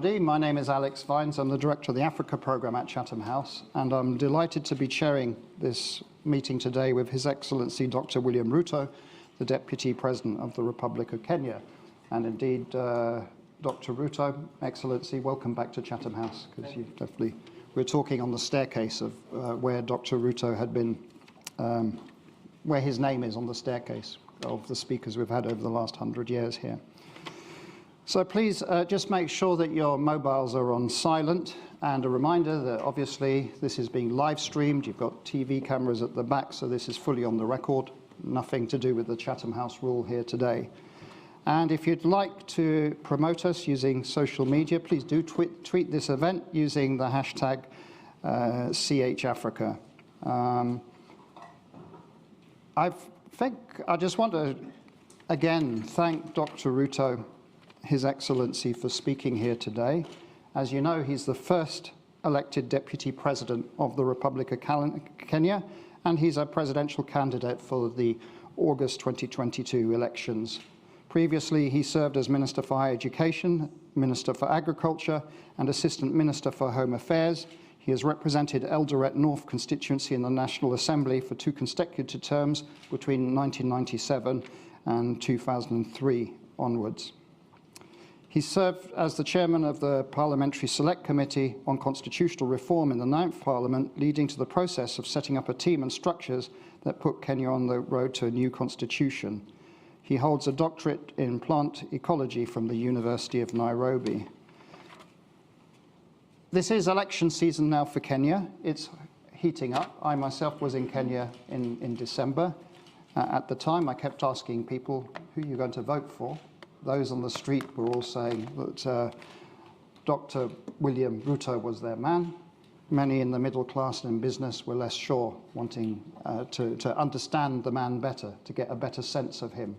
My name is Alex Vines. I'm the Director of the Africa Programme at Chatham House, and I'm delighted to be chairing this meeting today with His Excellency Dr. William Ruto, the Deputy President of the Republic of Kenya. And indeed, Dr. Ruto, Excellency, welcome back to Chatham House, because we're talking on the staircase of where Dr. Ruto had been, where his name is on the staircase of the speakers we've had over the last 100 years here. So please just make sure that your mobiles are on silent, and a reminder that obviously this is being live streamed. You've got TV cameras at the back, so this is fully on the record. Nothing to do with the Chatham House rule here today. And if you'd like to promote us using social media, please do tweet this event using the hashtag CHAfrica. I just want to again thank Dr. Ruto, His Excellency, for speaking here today. As you know, he's the first elected Deputy President of the Republic of Kenya, and he's a presidential candidate for the August 2022 elections. Previously, he served as Minister for Higher Education, Minister for Agriculture, and Assistant Minister for Home Affairs. He has represented Eldoret North constituency in the National Assembly for 2 consecutive terms between 1997 and 2003 onwards. He served as the chairman of the Parliamentary Select Committee on Constitutional Reform in the 9th Parliament, leading to the process of setting up a team and structures that put Kenya on the road to a new constitution. He holds a doctorate in plant ecology from the University of Nairobi. This is election season now for Kenya. It's heating up. I myself was in Kenya in December. At the time, I kept asking people, who are you going to vote for? Those on the street were all saying that Dr. William Ruto was their man. Many in the middle class and in business were less sure, wanting to understand the man better, to get a better sense of him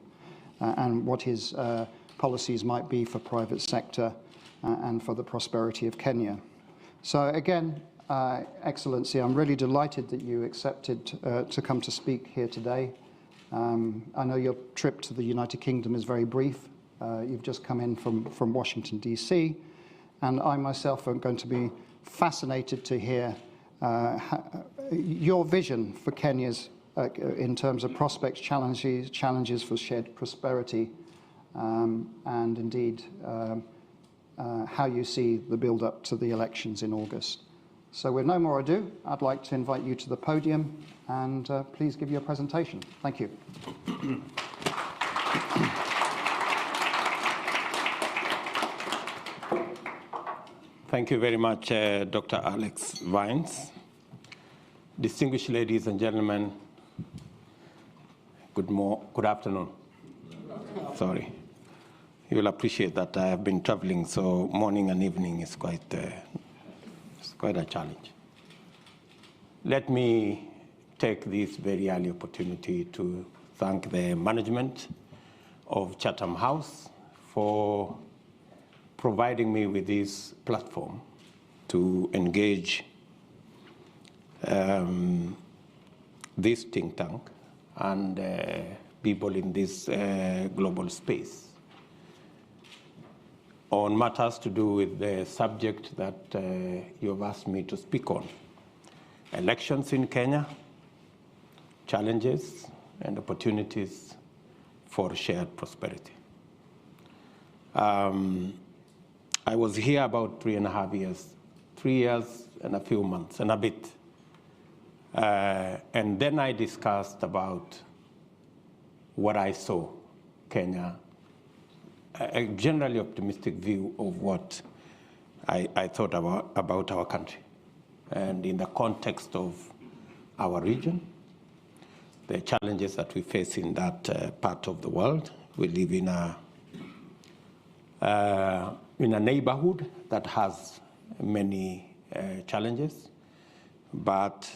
and what his policies might be for private sector and for the prosperity of Kenya. So again, Excellency, I'm really delighted that you accepted to come to speak here today. I know your trip to the United Kingdom is very brief. You've just come in from Washington, D.C., and I myself am going to be fascinated to hear your vision for Kenya's, in terms of prospects, challenges for shared prosperity, and indeed how you see the build-up to the elections in August. So with no more ado, I'd like to invite you to the podium, and please give your presentation. Thank you. Thank you very much, Dr. Alex Vines. Distinguished ladies and gentlemen, good afternoon. Sorry. You will appreciate that I have been traveling, so morning and evening is quite a challenge. Let me take this very early opportunity to thank the management of Chatham House for providing me with this platform to engage this think tank and people in this global space on matters to do with the subject that you have asked me to speak on: elections in Kenya, challenges and opportunities for shared prosperity. I was here about 3.5 years, 3 years and a few months and a bit. And then I discussed about what I saw Kenya, a generally optimistic view of what I thought about our country. And in the context of our region, the challenges that we face in that part of the world. We live in a neighborhood that has many challenges, but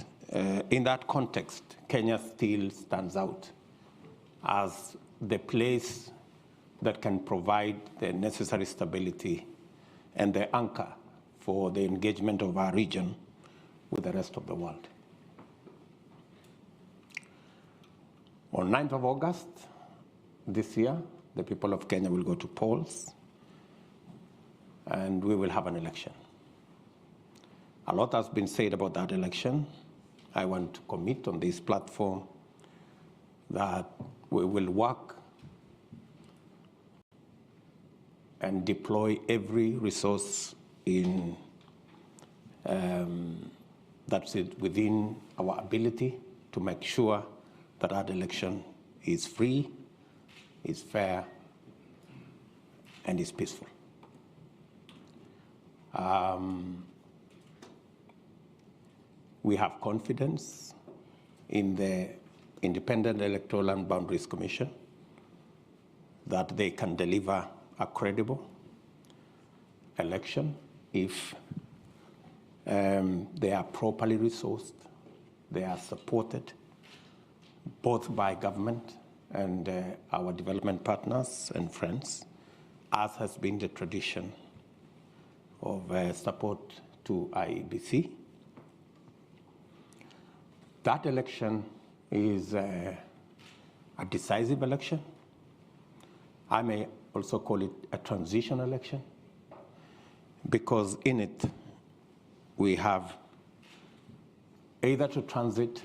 in that context, Kenya still stands out as the place that can provide the necessary stability and the anchor for the engagement of our region with the rest of the world. On 9th of August this year, the people of Kenya will go to polls. and we will have an election. A lot has been said about that election. I want to commit on this platform that we will work and deploy every resource in that's it within our ability to make sure that our election is free, is fair, and is peaceful. We have confidence in the Independent Electoral and Boundaries Commission that they can deliver a credible election if they are properly resourced, they are supported both by government and our development partners and friends, as has been the tradition of support to IEBC. That election is a decisive election. I may also call it a transition election, because in it we have either to transit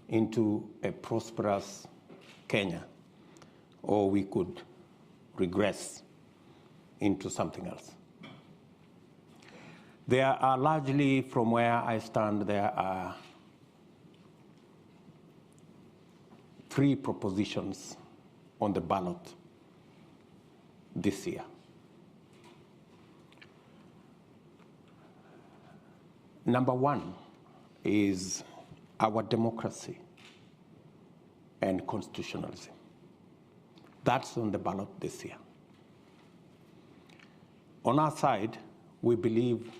into a prosperous Kenya, or we could regress into something else. There are largely, from where I stand, there are 3 propositions on the ballot this year. Number 1 is our democracy and constitutionalism. That's on the ballot this year. On our side, we believe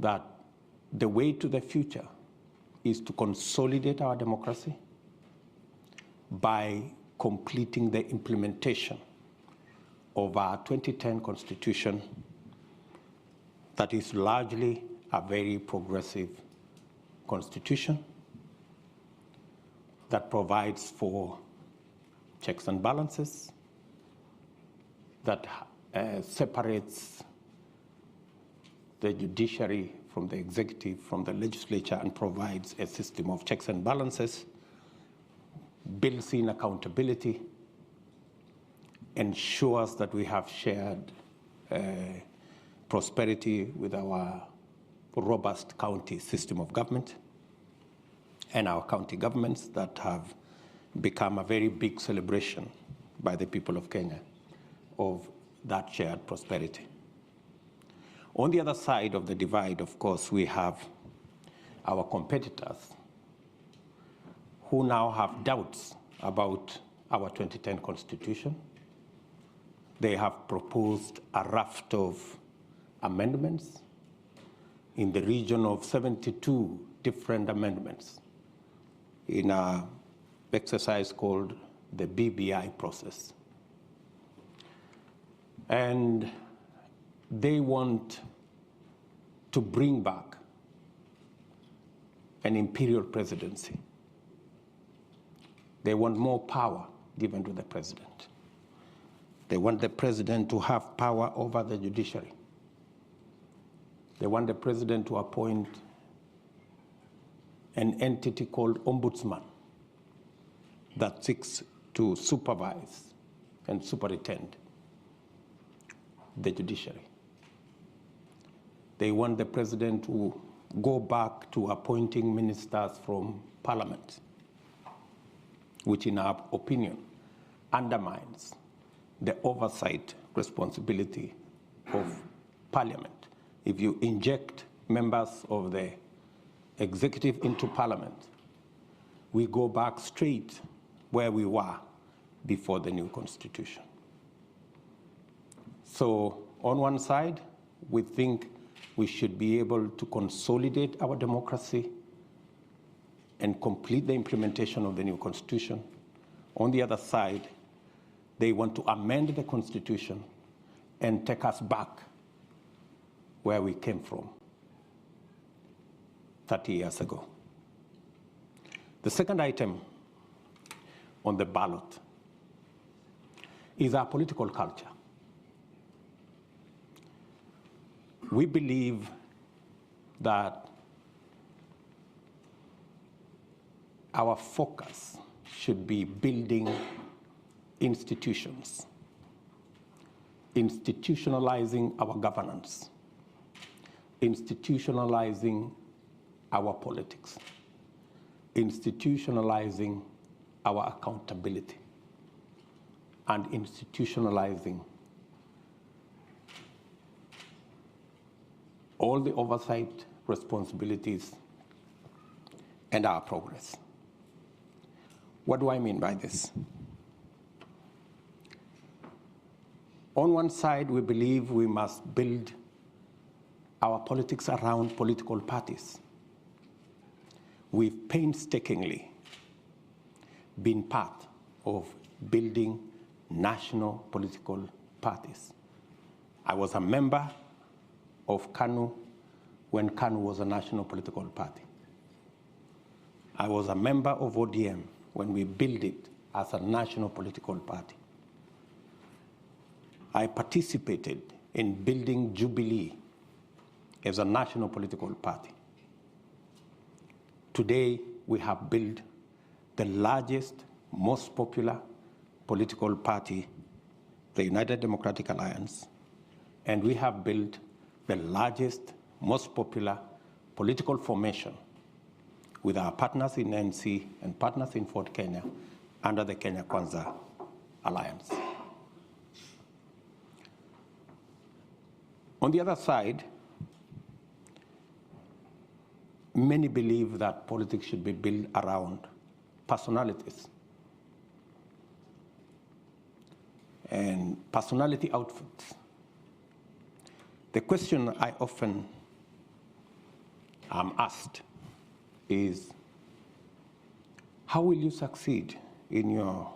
that the way to the future is to consolidate our democracy by completing the implementation of our 2010 Constitution that is largely a very progressive constitution that provides for checks and balances, that separates the judiciary from the executive, from the legislature, and provides a system of checks and balances, builds in accountability, ensures that we have shared prosperity with our robust county system of government and our county governments that have become a very big celebration by the people of Kenya of that shared prosperity. On the other side of the divide, of course, we have our competitors who now have doubts about our 2010 Constitution. They have proposed a raft of amendments in the region of 72 different amendments in an exercise called the BBI process. And they want to bring back an imperial presidency. They want more power given to the president. They want the president to have power over the judiciary. They want the president to appoint an entity called ombudsman that seeks to supervise and superintend the judiciary. They want the president to go back to appointing ministers from parliament, which in our opinion undermines the oversight responsibility of parliament. If you inject members of the executive into parliament, we go back straight where we were before the new constitution. So on one side, we think we should be able to consolidate our democracy and complete the implementation of the new constitution. On the other side, they want to amend the constitution and take us back where we came from 30 years ago. The second item on the ballot is our political culture. We believe that our focus should be building institutions, institutionalizing our governance, institutionalizing our politics, institutionalizing our accountability, and institutionalizing all the oversight responsibilities and our progress. What do I mean by this? On one side, we believe we must build our politics around political parties. We've painstakingly been part of building national political parties. I was a member of KANU when KANU was a national political party. I was a member of ODM when we built it as a national political party. I participated in building Jubilee as a national political party. Today, we have built the largest, most popular political party, the United Democratic Alliance, and we have built the largest, most popular political formation with our partners in NC and partners in Fort Kenya under the Kenya Kwanza Alliance. On the other side, many believe that politics should be built around personalities and personality outfits. The question I often am asked is, how will you succeed in your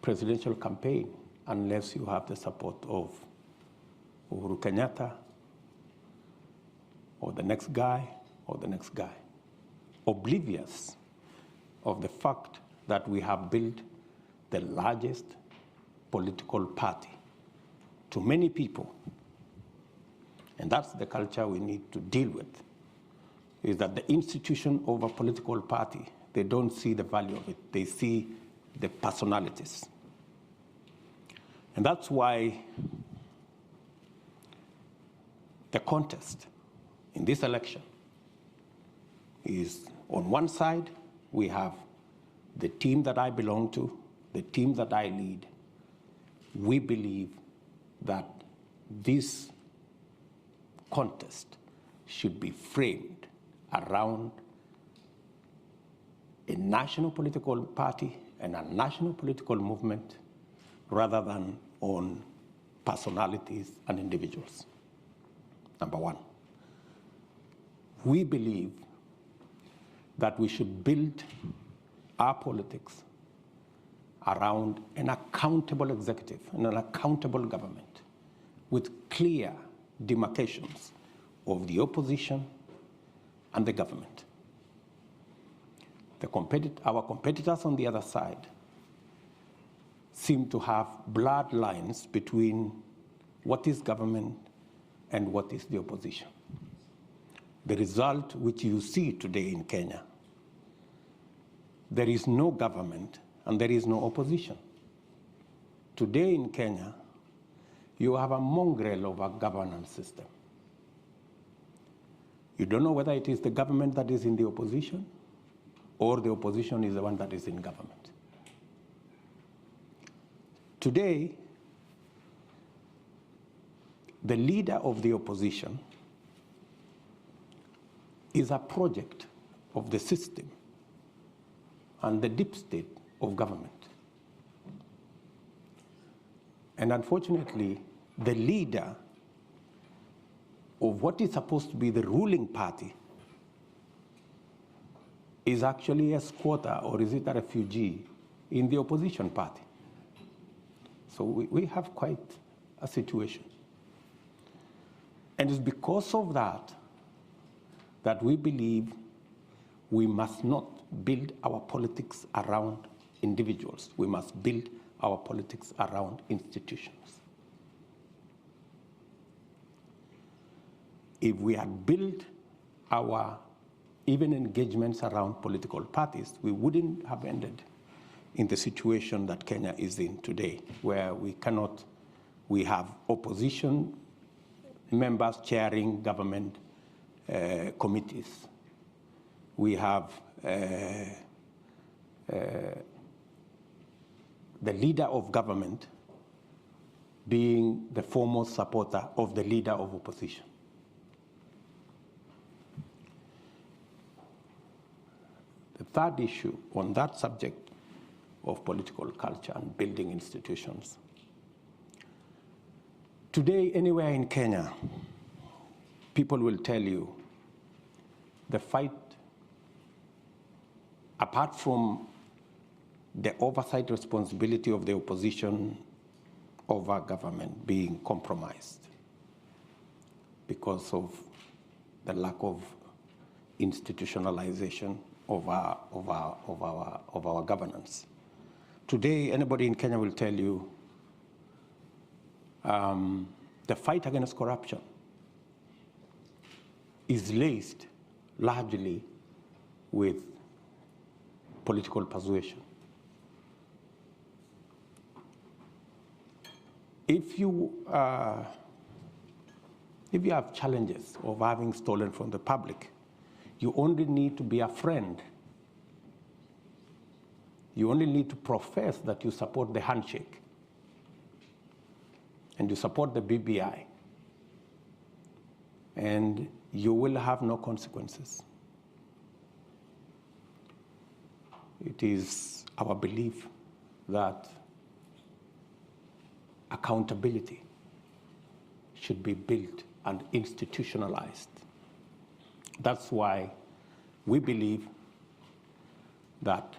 presidential campaign unless you have the support of Uhuru Kenyatta or the next guy or the next guy, oblivious of the fact that we have built the largest political party to many people. And that's the culture we need to deal with, is that the institution of a political party, they don't see the value of it. They see the personalities. And that's why the contest in this election is, on one side, we have the team that I belong to, the team that I lead. We believe that this contest should be framed around a national political party and a national political movement rather than on personalities and individuals. Number one, we believe that we should build our politics around an accountable executive and an accountable government with clear demarcations of the opposition and the government. Our competitors on the other side seem to have blurred lines between what is government and what is the opposition. The result which you see today in Kenya, there is no government and there is no opposition. Today in Kenya, you have a mongrel of a governance system. You don't know whether it is the government that is in the opposition or the opposition is the one that is in government. Today, the leader of the opposition is a project of the system and the deep state of government. And unfortunately, the leader of what is supposed to be the ruling party is actually a squatter, or is it a refugee in the opposition party. So we have quite a situation. And it's because of that that we believe we must not build our politics around individuals. We must build our politics around institutions. if we had built our even engagements around political parties, we wouldn't have ended in the situation that Kenya is in today, where we have opposition members chairing government committees. We have the leader of government being the foremost supporter of the leader of opposition. The third issue on that subject of political culture and building institutions. Today, anywhere in Kenya, people will tell you the fight, apart from the oversight responsibility of the opposition over government being compromised because of the lack of institutionalization of our governance. Today, anybody in Kenya will tell you the fight against corruption is laced largely with political persuasion. If you have challenges of having stolen from the public, you only need to be a friend. You only need to profess that you support the handshake and you support the BBI, and you will have no consequences. It is our belief that accountability should be built and institutionalized. That's why we believe that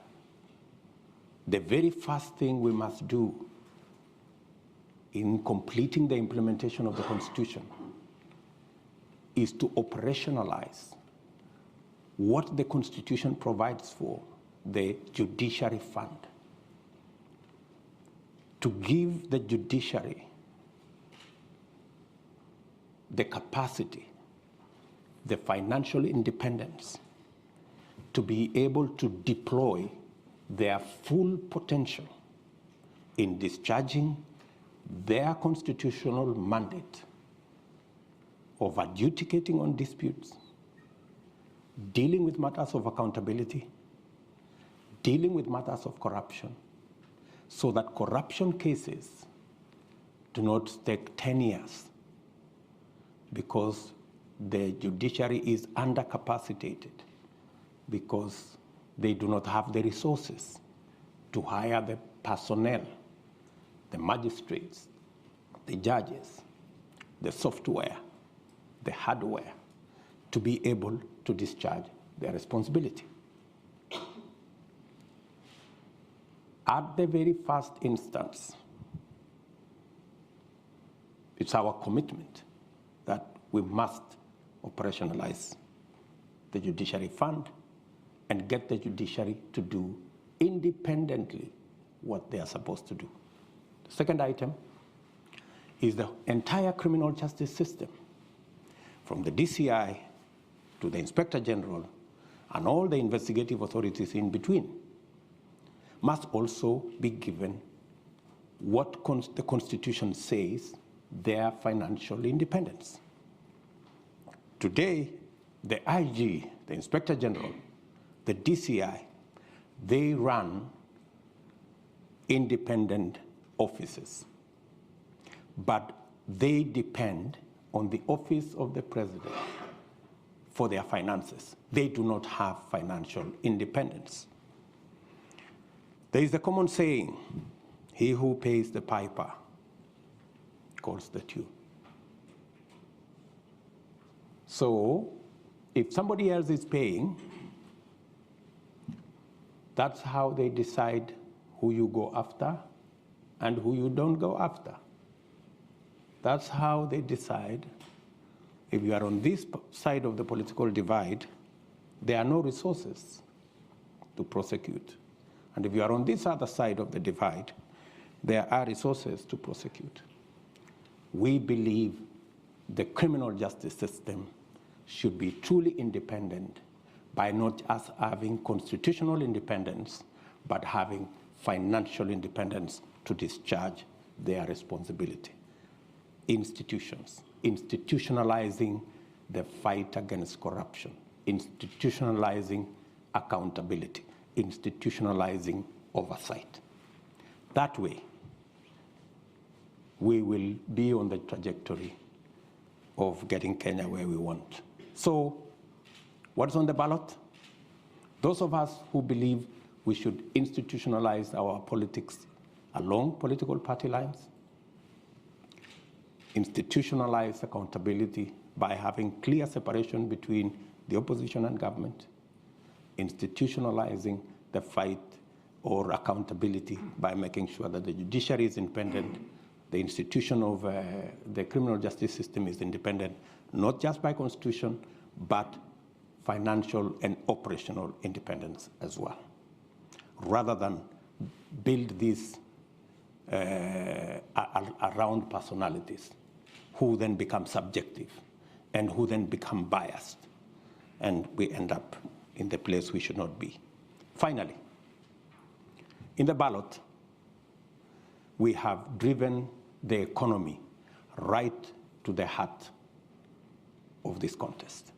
the very first thing we must do in completing the implementation of the Constitution is to operationalize what the Constitution provides for, the judiciary fund, to give the judiciary the capacity, the financial independence to be able to deploy their full potential in discharging their constitutional mandate of adjudicating on disputes, dealing with matters of accountability, dealing with matters of corruption, so that corruption cases do not take 10 years because the judiciary is undercapacitated, because they do not have the resources to hire the personnel, the magistrates, the judges, the software, the hardware, to be able to discharge their responsibility. At the very first instance, it's our commitment that we must operationalize the judiciary fund and get the judiciary to do independently what they are supposed to do. The second item is the entire criminal justice system, from the DCI to the Inspector General and all the investigative authorities in between, must also be given what the Constitution says, their financial independence. Today, the IG, the Inspector General, the DCI, they run independent offices, but they depend on the office of the president for their finances. They do not have financial independence. There is a common saying, he who pays the piper calls the tune. So if somebody else is paying, that's how they decide who you go after and who you don't go after. That's how they decide if you are on this side of the political divide, there are no resources to prosecute. And if you are on this other side of the divide, there are resources to prosecute. We believe the criminal justice system should be truly independent by not just having constitutional independence, but having financial independence to discharge their responsibility. Institutions, institutionalizing the fight against corruption, institutionalizing accountability, institutionalizing oversight. That way, we will be on the trajectory of getting Kenya where we want. So, what's on the ballot? Those of us who believe we should institutionalize our politics along political party lines, institutionalize accountability by having clear separation between the opposition and government, institutionalizing the fight or accountability by making sure that the judiciary is independent, the institution of the criminal justice system is independent, not just by constitution, but financial and operational independence as well, rather than build these around personalities who then become subjective and who then become biased, and we end up in the place we should not be. Finally, in the ballot, we have driven the economy right to the heart of this contest.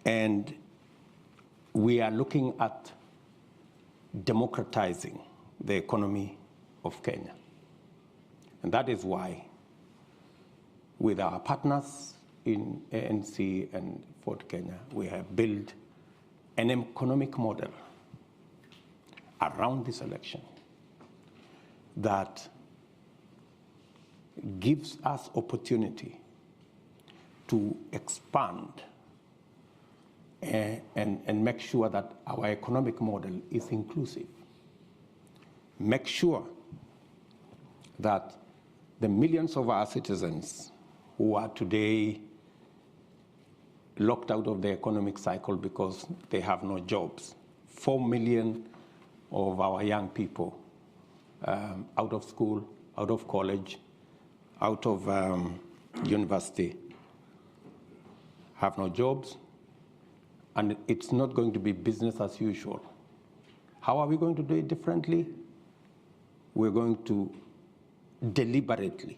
And we are looking at democratizing the economy of Kenya. And that is why, with our partners in ANC and Ford Kenya, we have built an economic model around this election that gives us opportunity to expand and make sure that our economic model is inclusive. Make sure that the millions of our citizens who are today locked out of the economic cycle because they have no jobs, 4 million of our young people out of school, out of college, out of university, have no jobs, and it's not going to be business as usual. How are we going to do it differently? We're going to deliberately,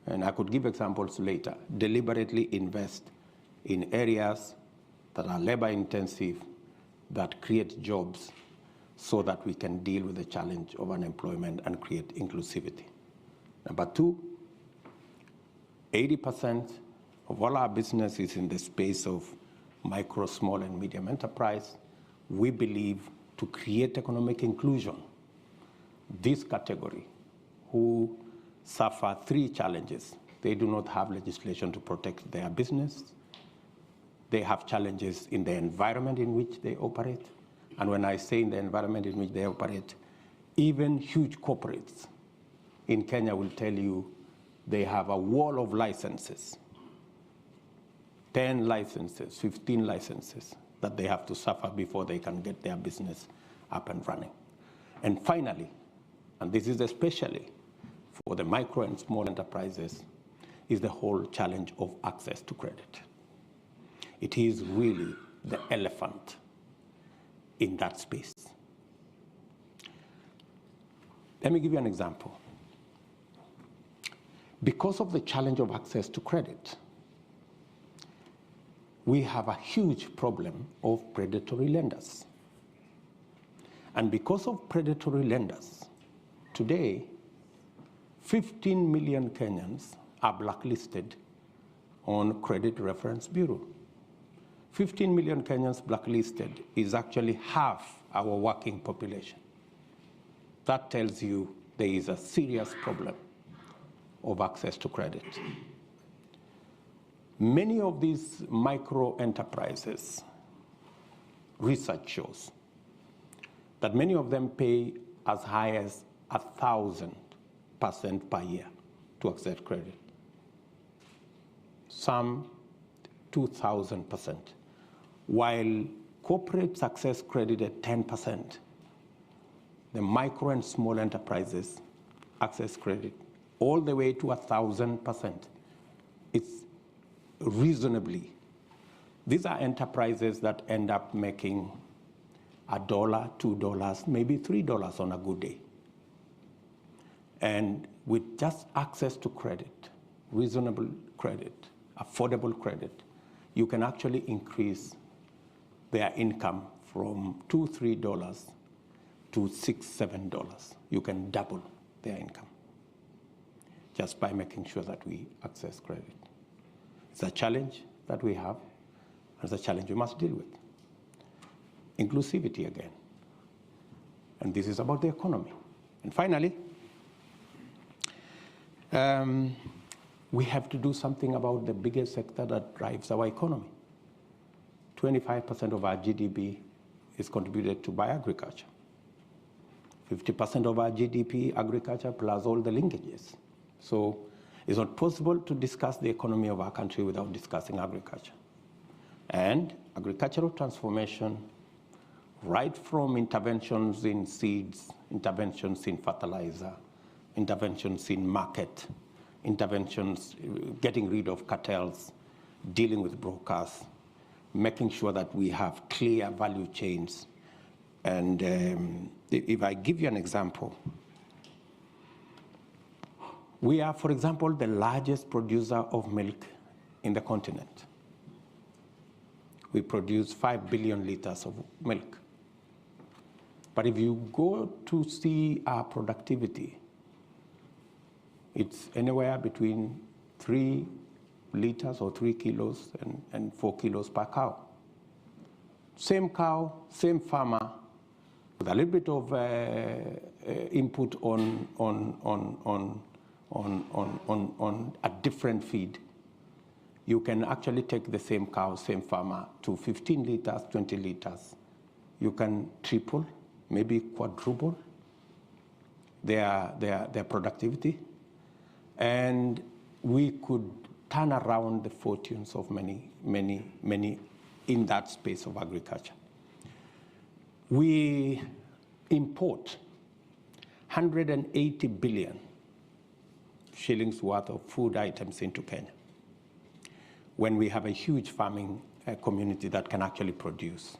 and I could give examples later, deliberately invest in areas that are labor intensive, that create jobs, so that we can deal with the challenge of unemployment and create inclusivity. Number two, 80% of all our business is in the space of micro, small, and medium enterprise. We believe to create economic inclusion, this category, who suffer 3 challenges. They do not have legislation to protect their business. They have challenges in the environment in which they operate. And when I say in the environment in which they operate, even huge corporates in Kenya will tell you they have a wall of licenses, 10 licenses, 15 licenses that they have to suffer before they can get their business up and running. And finally, and this is especially for the micro and small enterprises, is the whole challenge of access to credit. It is really the elephant in that space. Let me give you an example. Because of the challenge of access to credit, we have a huge problem of predatory lenders. And because of predatory lenders, today, 15 million Kenyans are blacklisted on Credit Reference Bureau. 15 million Kenyans blacklisted is actually half our working population. That tells you there is a serious problem of access to credit. Many of these micro enterprises, research shows that many of them pay as high as 1,000% per year to access credit. Some 2,000%. While corporates access credit at 10%, the micro and small enterprises access credit all the way to 1,000%. It's reasonably. These are enterprises that end up making $1, $2, maybe $3 on a good day. And with just access to credit, reasonable credit, affordable credit, you can actually increase their income from $2, $3 to $6, $7. You can double their income just by making sure that we access credit. It's a challenge that we have, and it's a challenge we must deal with. Inclusivity again. And this is about the economy. And finally, we have to do something about the biggest sector that drives our economy. 25% of our GDP is contributed to by agriculture. 50% of our GDP, agriculture, plus all the linkages. So it's not possible to discuss the economy of our country without discussing agriculture. And agricultural transformation, right from interventions in seeds, interventions in fertilizer, interventions in market, interventions, getting rid of cartels, dealing with brokers, making sure that we have clear value chains. And if I give you an example, we are, for example, the largest producer of milk in the continent. We produce 5 billion liters of milk. But if you go to see our productivity, it's anywhere between 3 liters or 3 kilos and 4 kilos per cow. Same cow, same farmer, with a little bit of input on a different feed. You can actually take the same cow, same farmer, to 15 liters, 20 liters. You can triple, maybe quadruple their productivity. And we could turn around the fortunes of many, many, many in that space of agriculture. We import 180 billion shillings worth of food items into Kenya, when we have a huge farming community that can actually produce.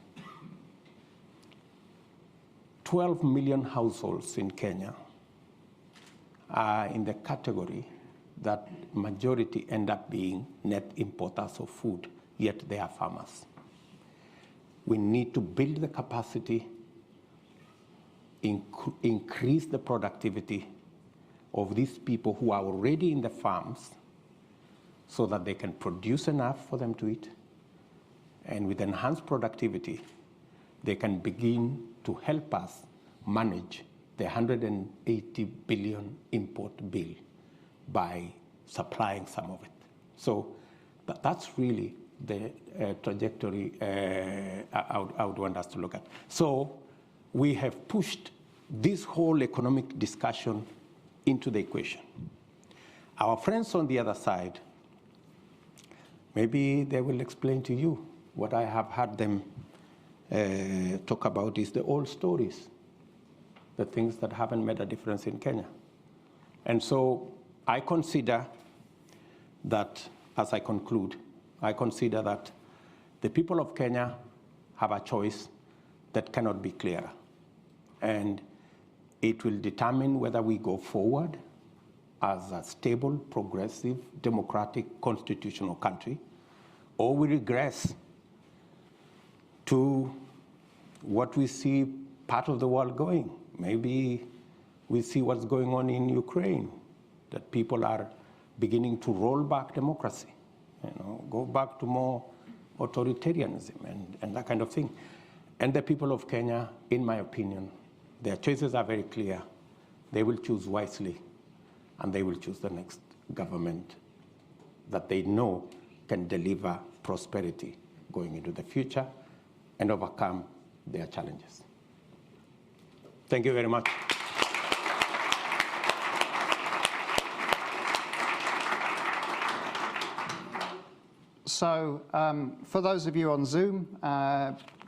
12 million households in Kenya are in the category that majority end up being net importers of food, yet they are farmers. We need to build the capacity, increase the productivity of these people who are already in the farms so that they can produce enough for them to eat. And with enhanced productivity, they can begin to help us manage the 180 billion import bill by supplying some of it. So that's really the trajectory I would want us to look at. So we have pushed this whole economic discussion into the equation. Our friends on the other side, maybe they will explain to you what I have heard them talk about is the old stories, the things that haven't made a difference in Kenya. And so I consider that, as I conclude, I consider that the people of Kenya have a choice that cannot be clearer. And it will determine whether we go forward as a stable, progressive, democratic, constitutional country, or we regress to what we see part of the world going. Maybe we see what's going on in Ukraine, that people are beginning to roll back democracy, go back to more authoritarianism and that kind of thing. And the people of Kenya, in my opinion, their choices are very clear. They will choose wisely, and they will choose the next government that they know can deliver prosperity going into the future and overcome their challenges. Thank you very much. So for those of you on Zoom,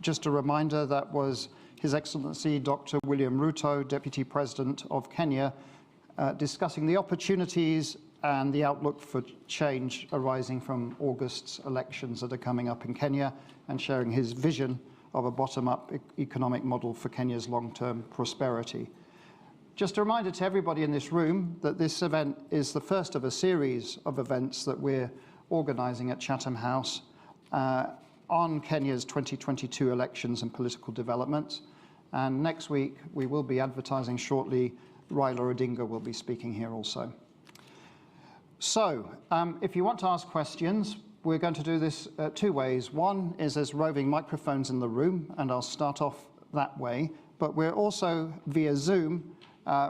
just a reminder, that was His Excellency Dr. William Ruto, Deputy President of Kenya, discussing the opportunities and the outlook for change arising from August's elections that are coming up in Kenya, and sharing his vision of a bottom-up economic model for Kenya's long-term prosperity. Just a reminder to everybody in this room that this event is the first of a series of events that we're organising at Chatham House on Kenya's 2022 elections and political developments. And next week, we will be advertising shortly. Raila Odinga will be speaking here also. So, if you want to ask questions, we're going to do this two ways. One is there's roving microphones in the room, and I'll start off that way. But we're also, via Zoom,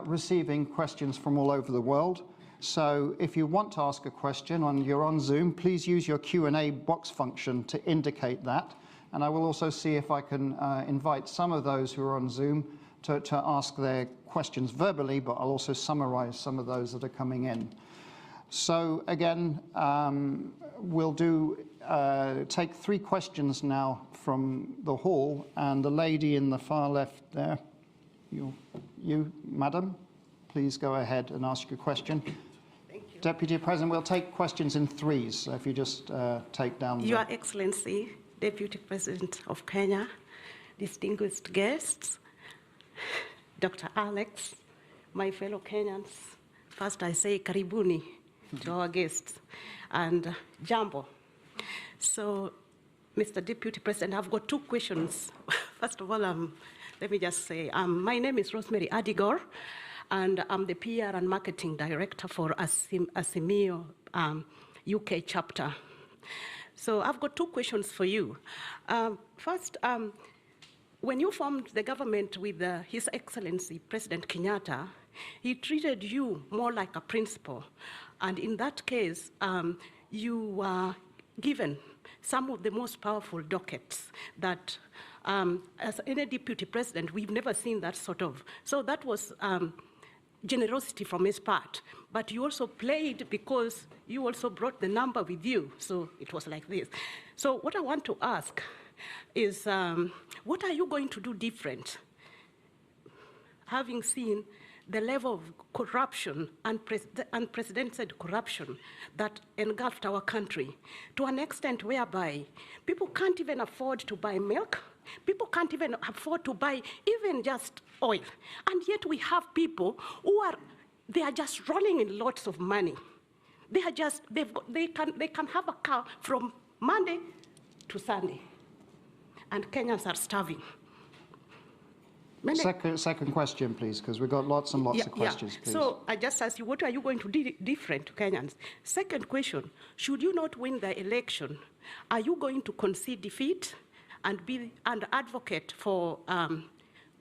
receiving questions from all over the world. So if you want to ask a question and you're on Zoom, please use your Q&A box function to indicate that. And I will also see if I can invite some of those who are on Zoom to ask their questions verbally, but I'll also summarize some of those that are coming in. So again, we'll take 3 questions now from the hall, and the lady in the far left there, you, madam, please go ahead and ask your question. Thank you. Deputy President, we'll take questions in 3s, so if you just take down Your Excellency, Deputy President of Kenya, distinguished guests, Dr. Alex, my fellow Kenyans, first I say karibuni to our guests, and jambo. So, Mr. Deputy President, I've got 2 questions. First of all, let me just say, my name is Rosemary Adigor, and I'm the PR and Marketing Director for Azimio UK chapter. So I've got 2 questions for you. First, when you formed the government with His Excellency President Kenyatta, he treated you more like a principal. And in that case, you were given some of the most powerful dockets that, as any deputy president, we've never seen that sort of. So that was generosity from his part. But you also played because you also brought the number with you. So it was like this. So what I want to ask is, what are you going to do different, having seen the level of corruption, unprecedented corruption that engulfed our country to an extent whereby people can't even afford to buy milk, people can't even afford to buy even just oil. And yet we have people who they are just rolling in lots of money. They are just, they can have a car from Monday to Sunday. And Kenyans are starving. Second question, please, because we've got lots and lots of questions, please. So I just ask you, what are you going to do different to Kenyans? Second question, should you not win the election, are you going to concede defeat and be an advocate for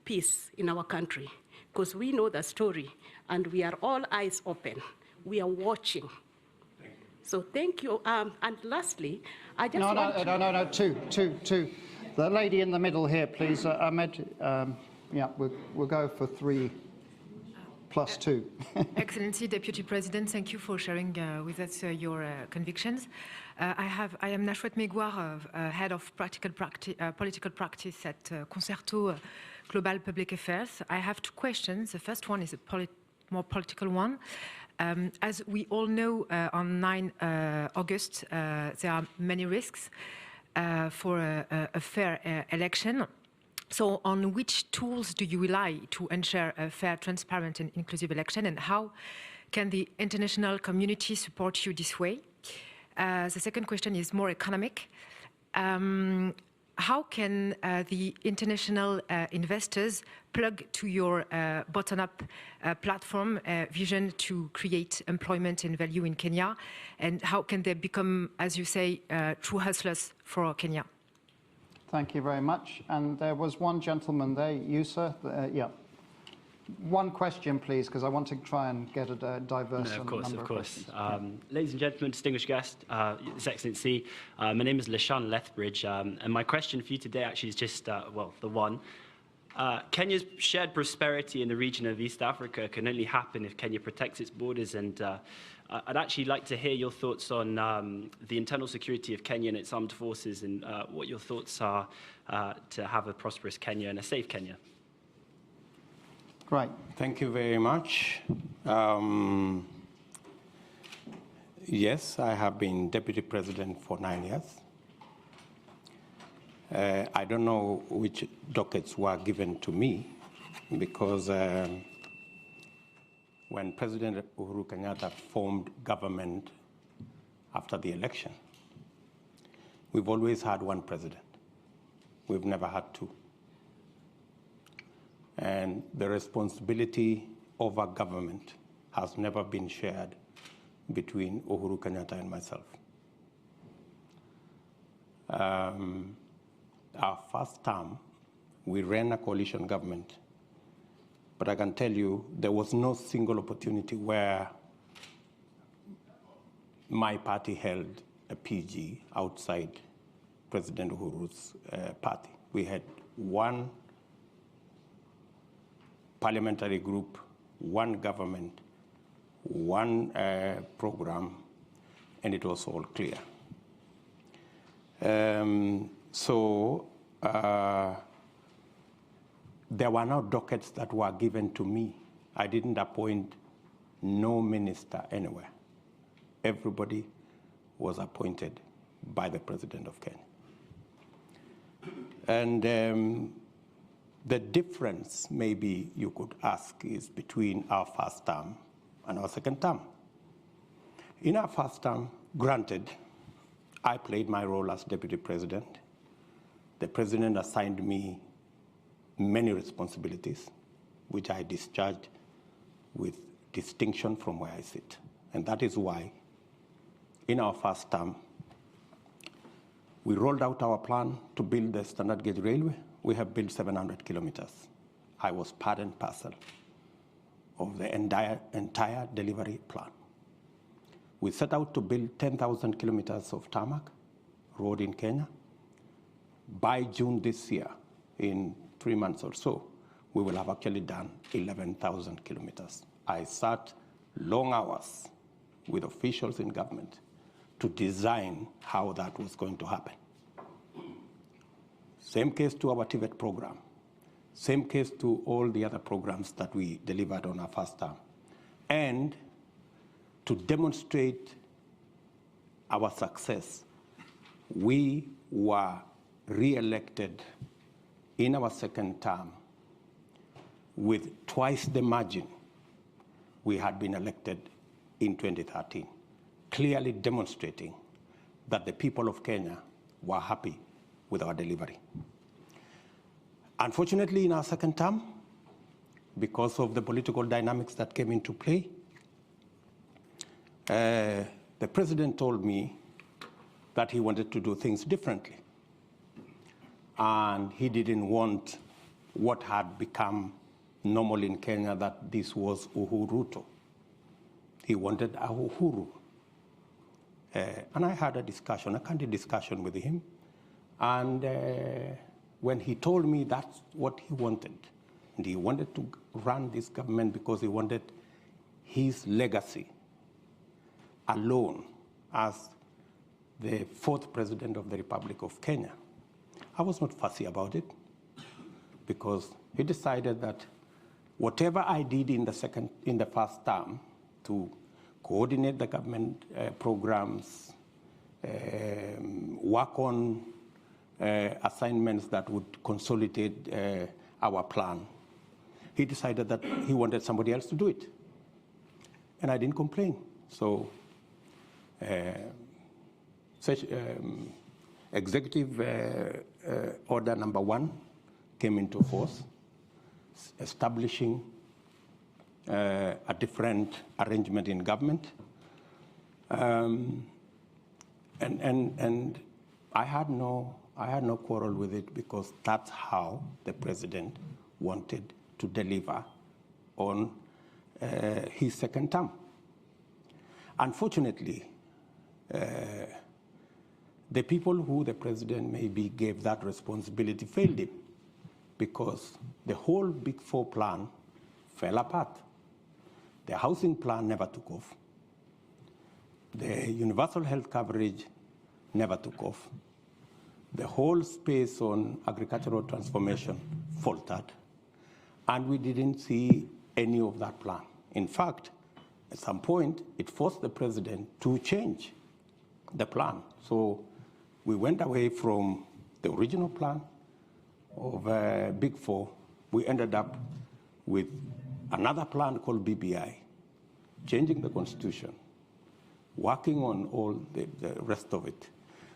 peace in our country? Because we know the story, and we are all eyes open. We are watching. Thank you. So thank you. And lastly, I just want No, two. The lady in the middle here, please. Ahmed, yeah, we'll go for 3 plus 2. Excellency, Deputy President, thank you for sharing with us your convictions. I am Nashwat Megwar, Head of Political Practice at Concerto Global Public Affairs. I have 2 questions. The first one is a more political one. As we all know, on 9 August, there are many risks for a fair election. So on which tools do you rely to ensure a fair, transparent and inclusive election, and how can the international community support you this way? The second question is more economic. How can the international investors plug to your bottom-up platform vision to create employment and value in Kenya? And how can they become, as you say, true hustlers for Kenya? Thank you very much. And there was one gentleman there, you, sir. Yeah. One question, please, because I want to try and get a diverse number of questions. Ladies and gentlemen, distinguished guests, His Excellency, my name is Lashan Lethbridge, and my question for you today actually is just, well, the one. Kenya's shared prosperity in the region of East Africa can only happen if Kenya protects its borders, and I'd actually like to hear your thoughts on the internal security of Kenya and its armed forces, and what your thoughts are to have a prosperous Kenya and a safe Kenya. Great. Thank you very much. Yes, I have been deputy president for 9 years. I don't know which dockets were given to me because when President Uhuru Kenyatta formed government after the election, we've always had one president. We've never had two. And the responsibility over government has never been shared between Uhuru Kenyatta and myself. Our first term, we ran a coalition government, but I can tell you there was no single opportunity where my party held a PG outside President Uhuru's party. We had one parliamentary group, one government, one program, and it was all clear. There were no dockets that were given to me. I didn't appoint no minister anywhere. Everybody was appointed by the President of Kenya. And the difference, maybe you could ask, is between our first term and our second term. In our first term, granted, I played my role as deputy president. The president assigned me many responsibilities, which I discharged with distinction from where I sit. And that is why, in our first term, we rolled out our plan to build the standard gauge railway. We have built 700 kilometers. I was part and parcel of the entire delivery plan. We set out to build 10,000 kilometers of tarmac road in Kenya. By June this year, in 3 months or so, we will have actually done 11,000 kilometers. I sat long hours with officials in government to design how that was going to happen. Same case to our TVET program. Same case to all the other programs that we delivered on our first term. And to demonstrate our success, we were re-elected in our second term with twice the margin we had been elected in 2013, clearly demonstrating that the people of Kenya were happy with our delivery. Unfortunately, in our second term, because of the political dynamics that came into play, the president told me that he wanted to do things differently. And he didn't want what had become normal in Kenya, that this was Ruto. He wanted a Uhuru. And I had a discussion, a candid discussion with him. And when he told me that's what he wanted, and he wanted to run this government because he wanted his legacy alone as the fourth president of the Republic of Kenya, I was not fussy about it, because he decided that whatever I did in the first term to coordinate the government programs, work on assignments that would consolidate our plan, he decided that he wanted somebody else to do it. And I didn't complain. So Executive Order number 1 came into force, establishing a different arrangement in government. And I had no quarrel with it, because that's how the president wanted to deliver on his second term. Unfortunately, the people who the president maybe gave that responsibility failed him, because the whole Big Four plan fell apart. The housing plan never took off. The universal health coverage never took off. The whole space on agricultural transformation faltered. And we didn't see any of that plan. In fact, at some point, it forced the president to change the plan. So we went away from the original plan of Big Four. We ended up with another plan called BBI, changing the constitution, working on all the rest of it,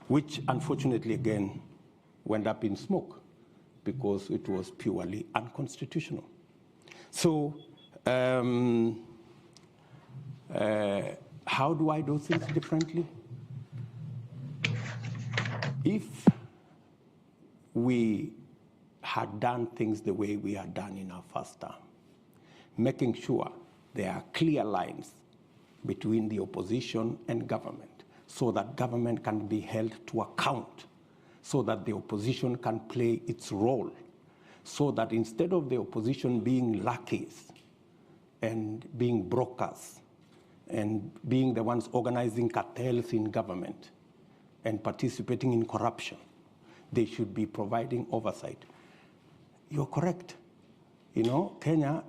which unfortunately, again, went up in smoke because it was purely unconstitutional. So how do I do things differently? If we had done things the way we had done in our first term, making sure there are clear lines between the opposition and government so that government can be held to account, so that the opposition can play its role, so that instead of the opposition being lackeys and being brokers and being the ones organizing cartels in government and participating in corruption, they should be providing oversight. You're correct. You know, Kenya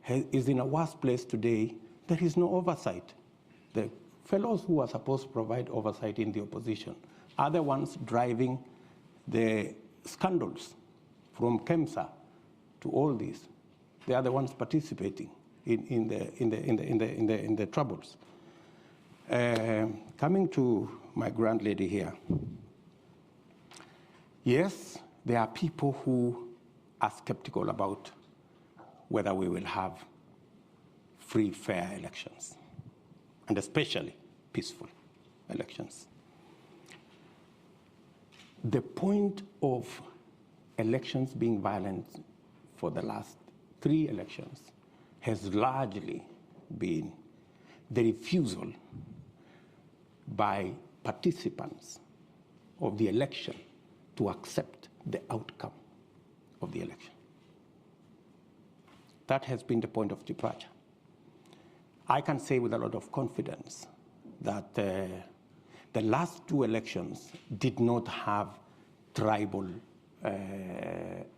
is in a worse place today. There is no oversight. The fellows who are supposed to provide oversight in the opposition are the ones driving the scandals from KEMSA to all this. They are the ones participating in the troubles. Coming to my grand lady here. Yes, there are people who are skeptical about whether we will have free, fair elections, and especially peaceful elections. The point of elections being violent for the last 3 elections has largely been the refusal by participants of the election to accept the outcome of the election. That has been the point of departure. I can say with a lot of confidence that the last 2 elections did not have tribal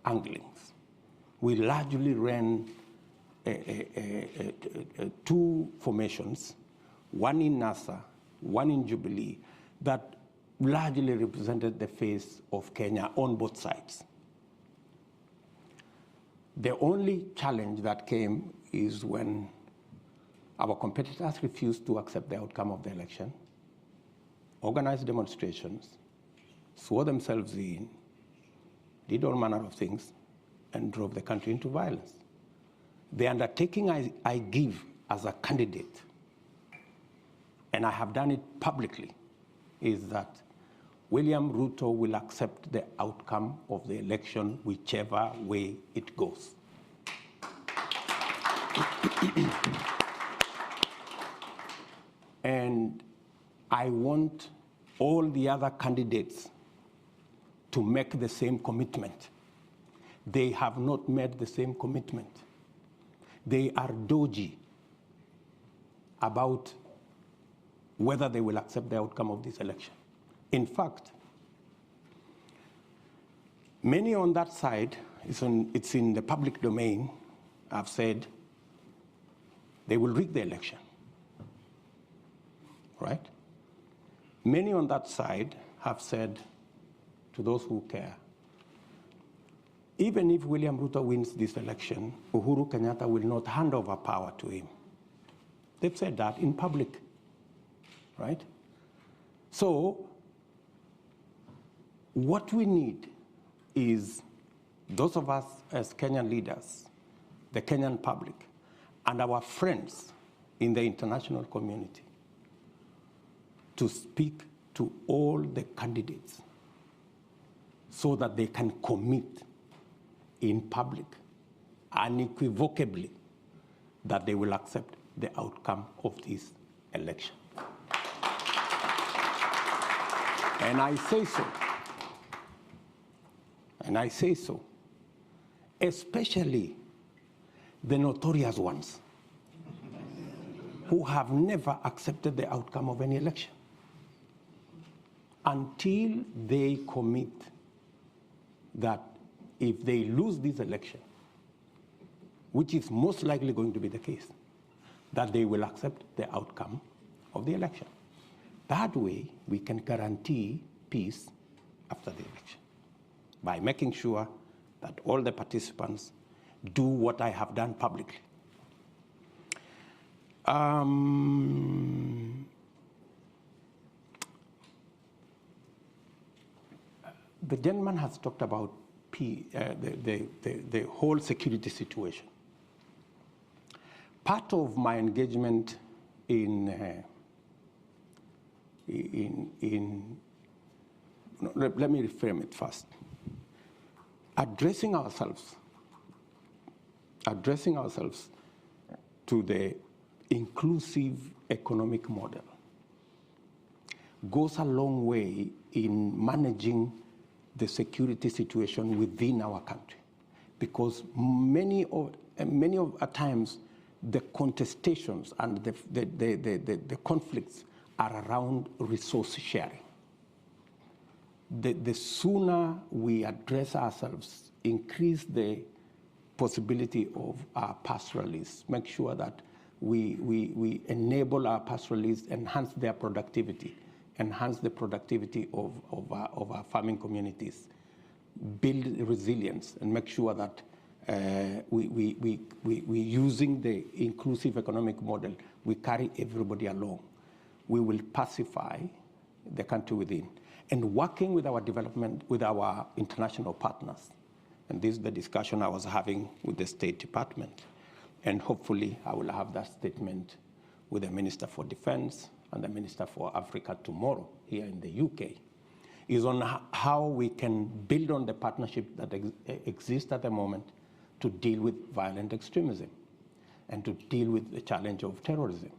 anglings. We largely ran 2 formations, one in NASA, one in Jubilee, that largely represented the face of Kenya on both sides. The only challenge that came is when our competitors refused to accept the outcome of the election, organized demonstrations, swore themselves in, did all manner of things, and drove the country into violence. The undertaking I give as a candidate, and I have done it publicly, is that William Ruto will accept the outcome of the election whichever way it goes. And I want all the other candidates to make the same commitment. They have not made the same commitment. They are dodgy about whether they will accept the outcome of this election. In fact, many on that side, it's in the public domain, have said they will rig the election, right? Many on that side have said to those who care, even if William Ruto wins this election, Uhuru Kenyatta will not hand over power to him. They've said that in public, right? So what we need is those of us as Kenyan leaders, the Kenyan public, and our friends in the international community to speak to all the candidates so that they can commit in public unequivocally that they will accept the outcome of this election. And I say so, especially the notorious ones who have never accepted the outcome of any election until they commit that if they lose this election, which is most likely going to be the case, that they will accept the outcome of the election. That way, we can guarantee peace after the election by making sure that all the participants do what I have done publicly. The gentleman has talked about the whole security situation. Part of my engagement let me reframe it first. Addressing ourselves to the inclusive economic model goes a long way in managing the security situation within our country, because many of times the contestations and the conflicts are around resource sharing. The sooner we address ourselves, increase the possibility of our pastoralists, make sure that we enable our pastoralists, enhance their productivity, enhance the productivity of our farming communities, build resilience, and make sure that we using the inclusive economic model, we carry everybody along. We will pacify the country within. And working with our development, with our international partners. And this is the discussion I was having with the State Department. And hopefully I will have that statement with the Minister for Defense and the Minister for Africa tomorrow here in the UK, is on how we can build on the partnership that exists at the moment to deal with violent extremism and to deal with the challenge of terrorism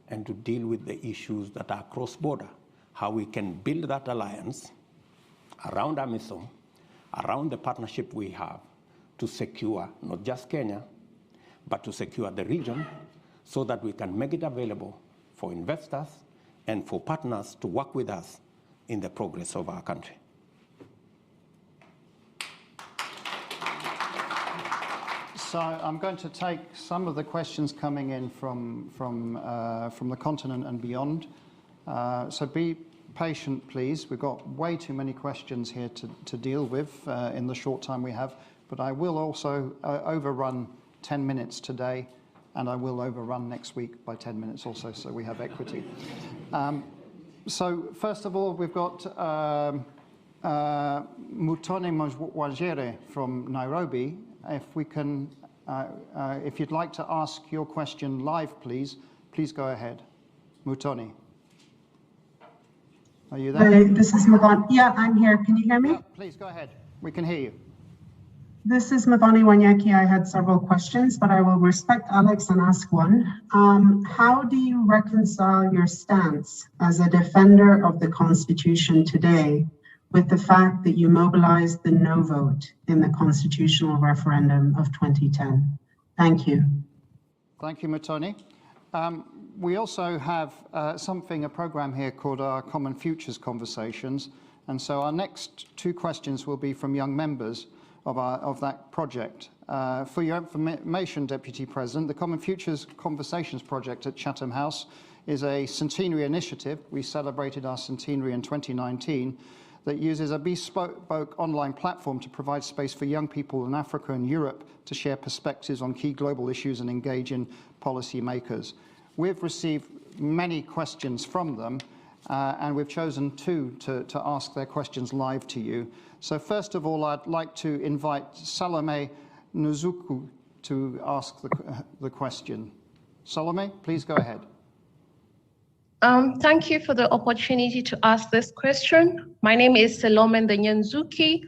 and to deal with the issues that are cross-border, how we can build that alliance around AMISOM, around the partnership we have to secure not just Kenya, but to secure the region so that we can make it available for investors and for partners to work with us in the progress of our country. So I'm going to take some of the questions coming in from the continent and beyond. So be patient, please. We've got way too many questions here to deal with in the short time we have, but I will also overrun 10 minutes today, and I will overrun next week by 10 minutes also, so we have equity. So first of all, we've got Mutone Mwajere from Nairobi. If we can, if you'd like to ask your question live, please go ahead. Mutone. Are you there? Hi, this is Mavani. Yeah, I'm here. Can you hear me? Yeah, please go ahead. We can hear you. This is Mavani Wanyaki. I had several questions, but I will respect Alex and ask one. How do you reconcile your stance as a defender of the Constitution today with the fact that you mobilized the no vote in the constitutional referendum of 2010? Thank you. Thank you, Mutoni. We also have a program here called our Common Futures Conversations. And so our next two questions will be from young members of that project. For your information, Deputy President, the Common Futures Conversations project at Chatham House is a centenary initiative. We celebrated our centenary in 2019 that uses a bespoke online platform to provide space for young people in Africa and Europe to share perspectives on key global issues and engage in policy makers. We've received many questions from them, and we've chosen two to ask their questions live to you. So first of all, I'd like to invite Salome Nzuku to ask the question. Salome, please go ahead. Thank you for the opportunity to ask this question. My name is Salome Nzuki.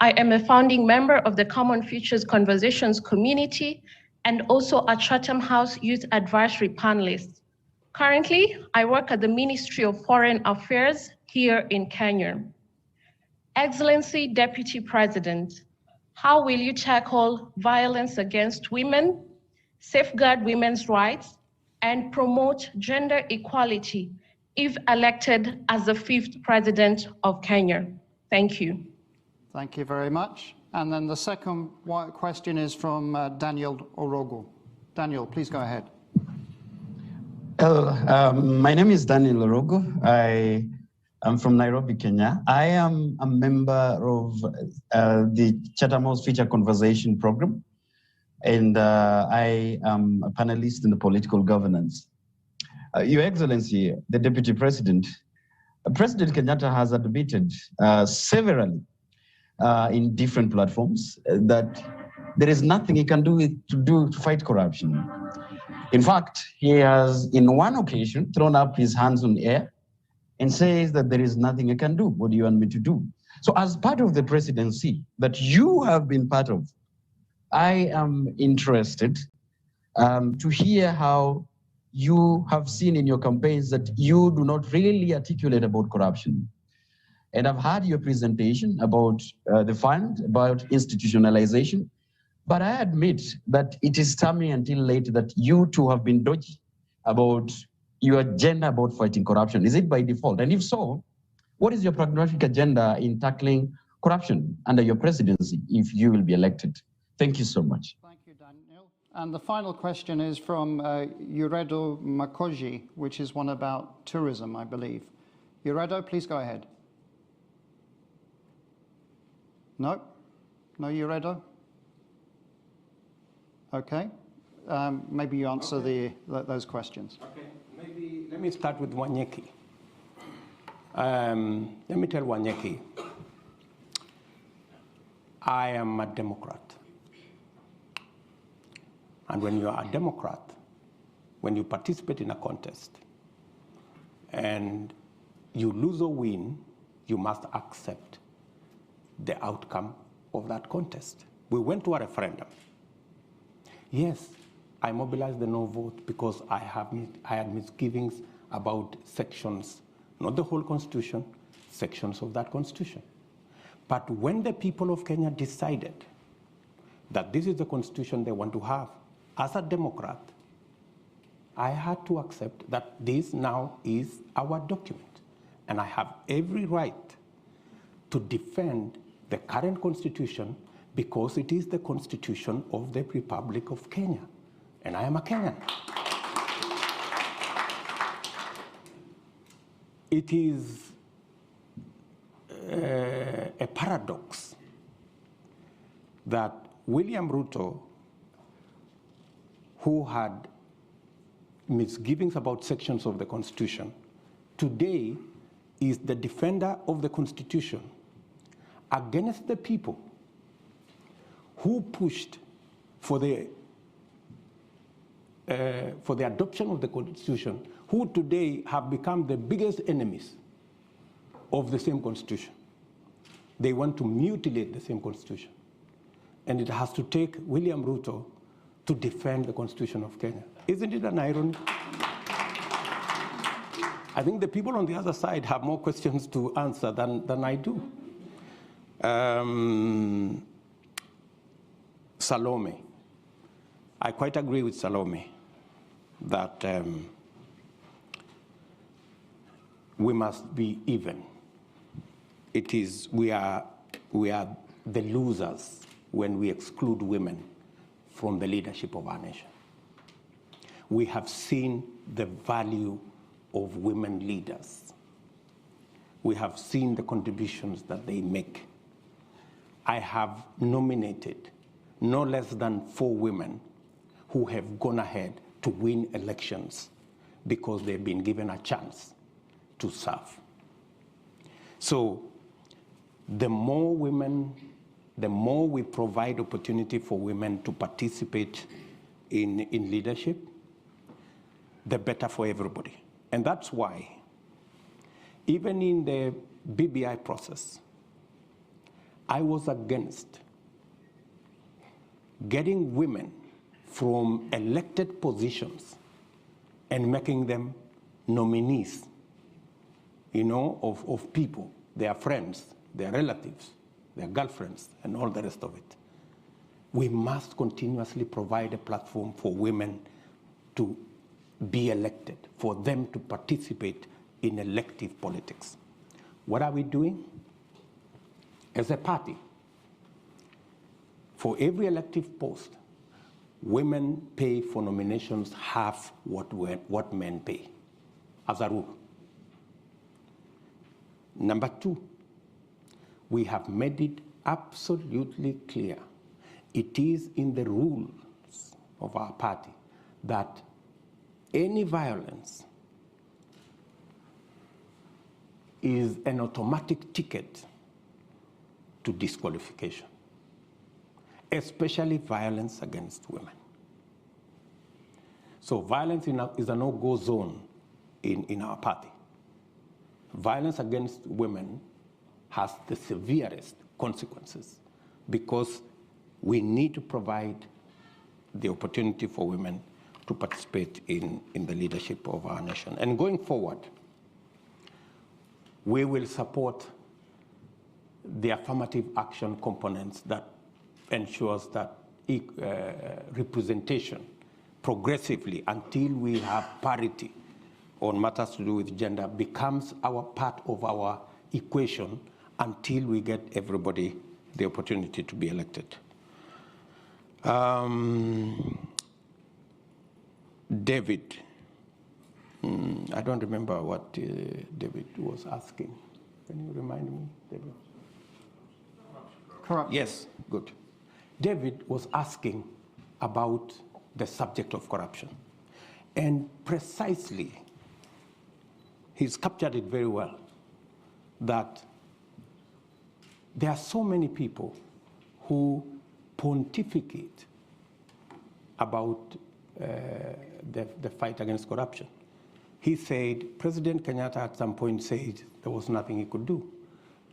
I am a founding member of the Common Futures Conversations community and also a Chatham House Youth Advisory panelist. Currently, I work at the Ministry of Foreign Affairs here in Kenya. Excellency Deputy President, how will you tackle violence against women, safeguard women's rights, and promote gender equality if elected as the 5th President of Kenya? Thank you. Thank you very much. And then the second question is from Daniel Orogo. Daniel, please go ahead. Hello, my name is Daniel Orogo. I am from Nairobi, Kenya. I am a member of the Chatham House Feature Conversation program, and I am a panelist in the political governance. Your Excellency, the Deputy President, President Kenyatta has admitted severally in different platforms that there is nothing he can do to fight corruption. In fact, he has, in one occasion, thrown up his hands on air and says that there is nothing he can do. What do you want me to do? So as part of the presidency that you have been part of, I am interested to hear how you have seen in your campaigns that you do not really articulate about corruption. And I've heard your presentation about the fund, about institutionalization, but I admit that it is coming until late that you too have been dodgy about your agenda about fighting corruption. Is it by default? And if so, what is your pragmatic agenda in tackling corruption under your presidency if you will be elected? Thank you so much. Thank you, Daniel. And the final question is from Uredo Makoji, which is one about tourism, I believe. Uredo, please go ahead. No? No, Uredo? Okay. Maybe you answer those questions. Okay. Maybe let me start with Wanyeki. Let me tell Wanyeki, I am a Democrat. And when you are a Democrat, when you participate in a contest and you lose or win, you must accept the outcome of that contest. We went to a referendum. Yes, I mobilized the no vote because I had misgivings about sections, not the whole constitution, sections of that constitution. But when the people of Kenya decided that this is the constitution they want to have, as a Democrat, I had to accept that this now is our document. And I have every right to defend the current constitution because it is the constitution of the Republic of Kenya. And I am a Kenyan. It is a paradox that William Ruto, who had misgivings about sections of the Constitution, today is the defender of the Constitution against the people who pushed for the adoption of the Constitution, who today have become the biggest enemies of the same Constitution. They want to mutilate the same Constitution. And it has to take William Ruto to defend the Constitution of Kenya. Isn't it an irony? I think the people on the other side have more questions to answer than I do. Salome. I quite agree with Salome that we must be even. We are the losers when we exclude women from the leadership of our nation. We have seen the value of women leaders. We have seen the contributions that they make. I have nominated no less than 4 women who have gone ahead to win elections because they've been given a chance to serve. So the more women, the more we provide opportunity for women to participate in leadership, the better for everybody. And that's why, even in the BBI process, I was against getting women from elected positions and making them nominees, of people, their friends, their relatives, their girlfriends, and all the rest of it. We must continuously provide a platform for women to be elected, for them to participate in elective politics. What are we doing? As a party, For every elective post, women pay for nominations half what men pay, as a rule. Number two, we have made it absolutely clear. It is in the rules of our party that any violence is an automatic ticket to disqualification, especially violence against women. So violence is a no-go zone in our party. Violence against women has the severest consequences because we need to provide the opportunity for women to participate in the leadership of our nation. And going forward, we will support the affirmative action components that ensures that representation progressively until we have parity on matters to do with gender becomes part of our equation until we get everybody the opportunity to be elected. David, I don't remember what David was asking. Can you remind me, David? Corruption. Yes, good. David was asking about the subject of corruption. And precisely, he's captured it very well, that there are so many people who pontificate about the fight against corruption. He said, President Kenyatta at some point said there was nothing he could do.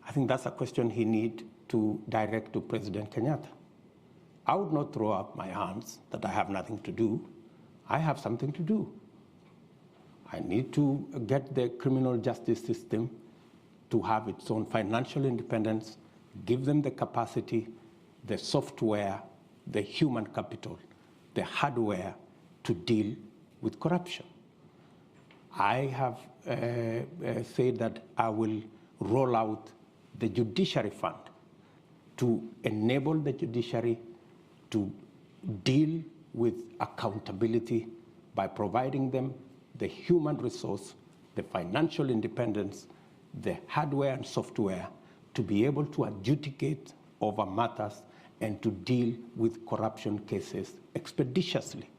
I think that's a question he needs to direct to President Kenyatta. I would not throw up my hands that I have nothing to do. I have something to do. I need to get the criminal justice system to have its own financial independence, give them the capacity, the software, the human capital, the hardware to deal with corruption. I have said that I will roll out the judiciary fund to enable the judiciary to deal with accountability by providing them the human resource, the financial independence, the hardware and software to be able to adjudicate over matters and to deal with corruption cases expeditiously.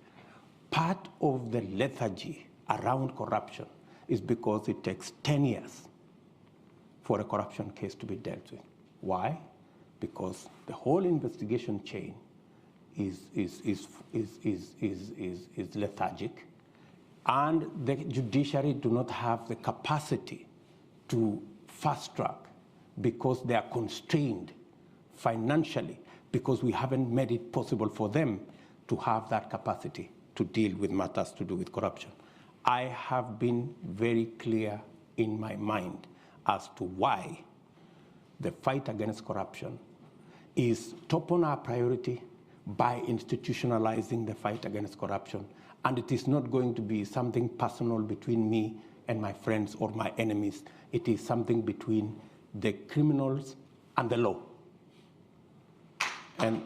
Part of the lethargy around corruption is because it takes 10 years for a corruption case to be dealt with. Why? Because the whole investigation chain is lethargic, and the judiciary do not have the capacity to fast track because they are constrained financially, because we haven't made it possible for them to have that capacity to deal with matters to do with corruption. I have been very clear in my mind as to why the fight against corruption is top on our priority by institutionalizing the fight against corruption. And it is not going to be something personal between me and my friends or my enemies. It is something between the criminals and the law. And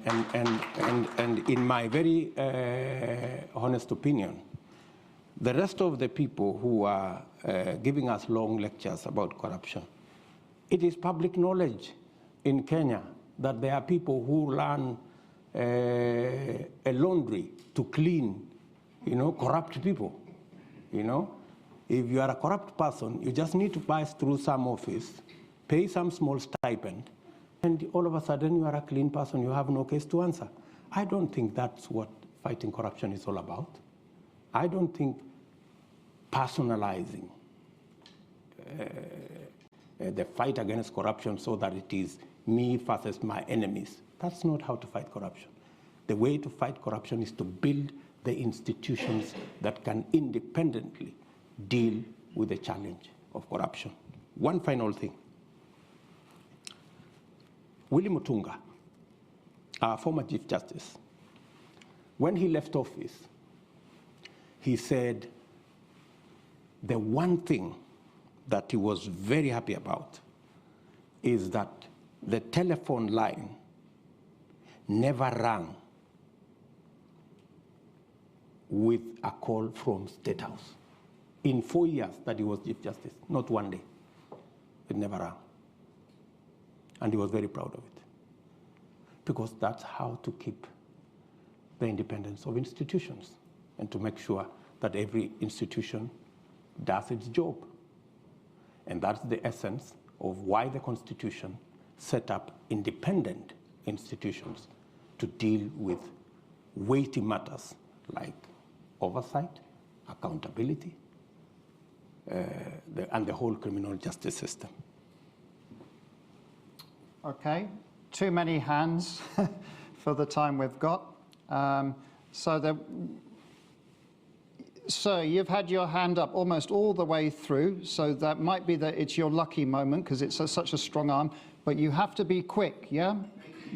in my very honest opinion, the rest of the people who are giving us long lectures about corruption, it is public knowledge in Kenya that there are people who run a laundry to clean, corrupt people. If you are a corrupt person, you just need to pass through some office, pay some small stipend, and all of a sudden you are a clean person, you have no case to answer. I don't think that's what fighting corruption is all about. I don't think personalizing the fight against corruption so that it is me versus my enemies, that's not how to fight corruption. The way to fight corruption is to build the institutions that can independently deal with the challenge of corruption. One final thing. Willie Mutunga, our former Chief Justice, when he left office, he said the one thing that he was very happy about is that the telephone line never rang with a call from State House. In 4 years that he was Chief Justice, not one day. It never rang. And he was very proud of it. Because that's how to keep the independence of institutions and to make sure that every institution does its job. And that's the essence of why the Constitution set up independent institutions to deal with weighty matters like oversight, accountability, and the whole criminal justice system. Okay, too many hands for the time we've got. Sir, you've had your hand up almost all the way through, so that might be that it's your lucky moment because it's such a strong arm, but you have to be quick, yeah?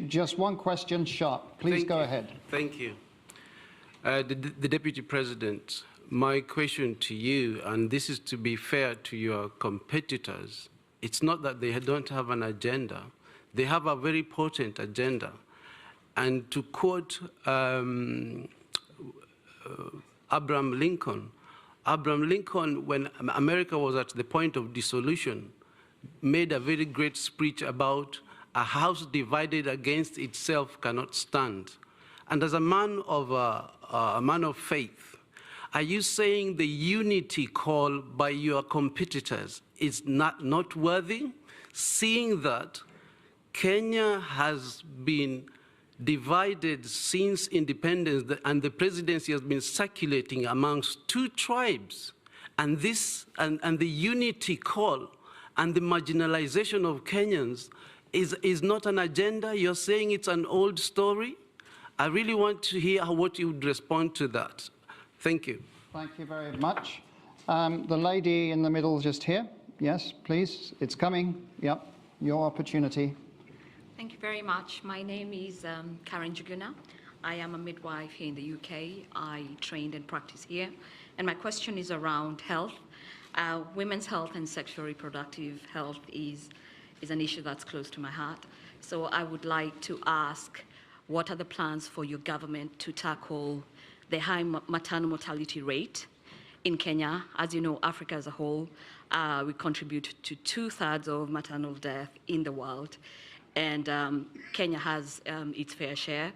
Just one question sharp. Please go ahead. Thank you. The Deputy President, my question to you, and this is to be fair to your competitors, it's not that they don't have an agenda. They have a very potent agenda. And to quote Abraham Lincoln, when America was at the point of dissolution, made a very great speech about a house divided against itself cannot stand. And as a man of faith, are you saying the unity call by your competitors is not worthy, seeing that Kenya has been divided since independence and the presidency has been circulating amongst two tribes, and the unity call and the marginalization of Kenyans is not an agenda? You're saying it's an old story? I really want to hear what you would respond to that. Thank you. Thank you very much. The lady in the middle just here. Yes, please. It's coming. Yep, your opportunity. Thank you very much. My name is Karen Juguna. I am a midwife here in the UK. I trained and practice here. And my question is around health. Women's health and sexual reproductive health is an issue that's close to my heart. So I would like to ask, what are the plans for your government to tackle the high maternal mortality rate in Kenya? As you know, Africa as a whole, we contribute to 2/3 of maternal death in the world. And Kenya has its fair share.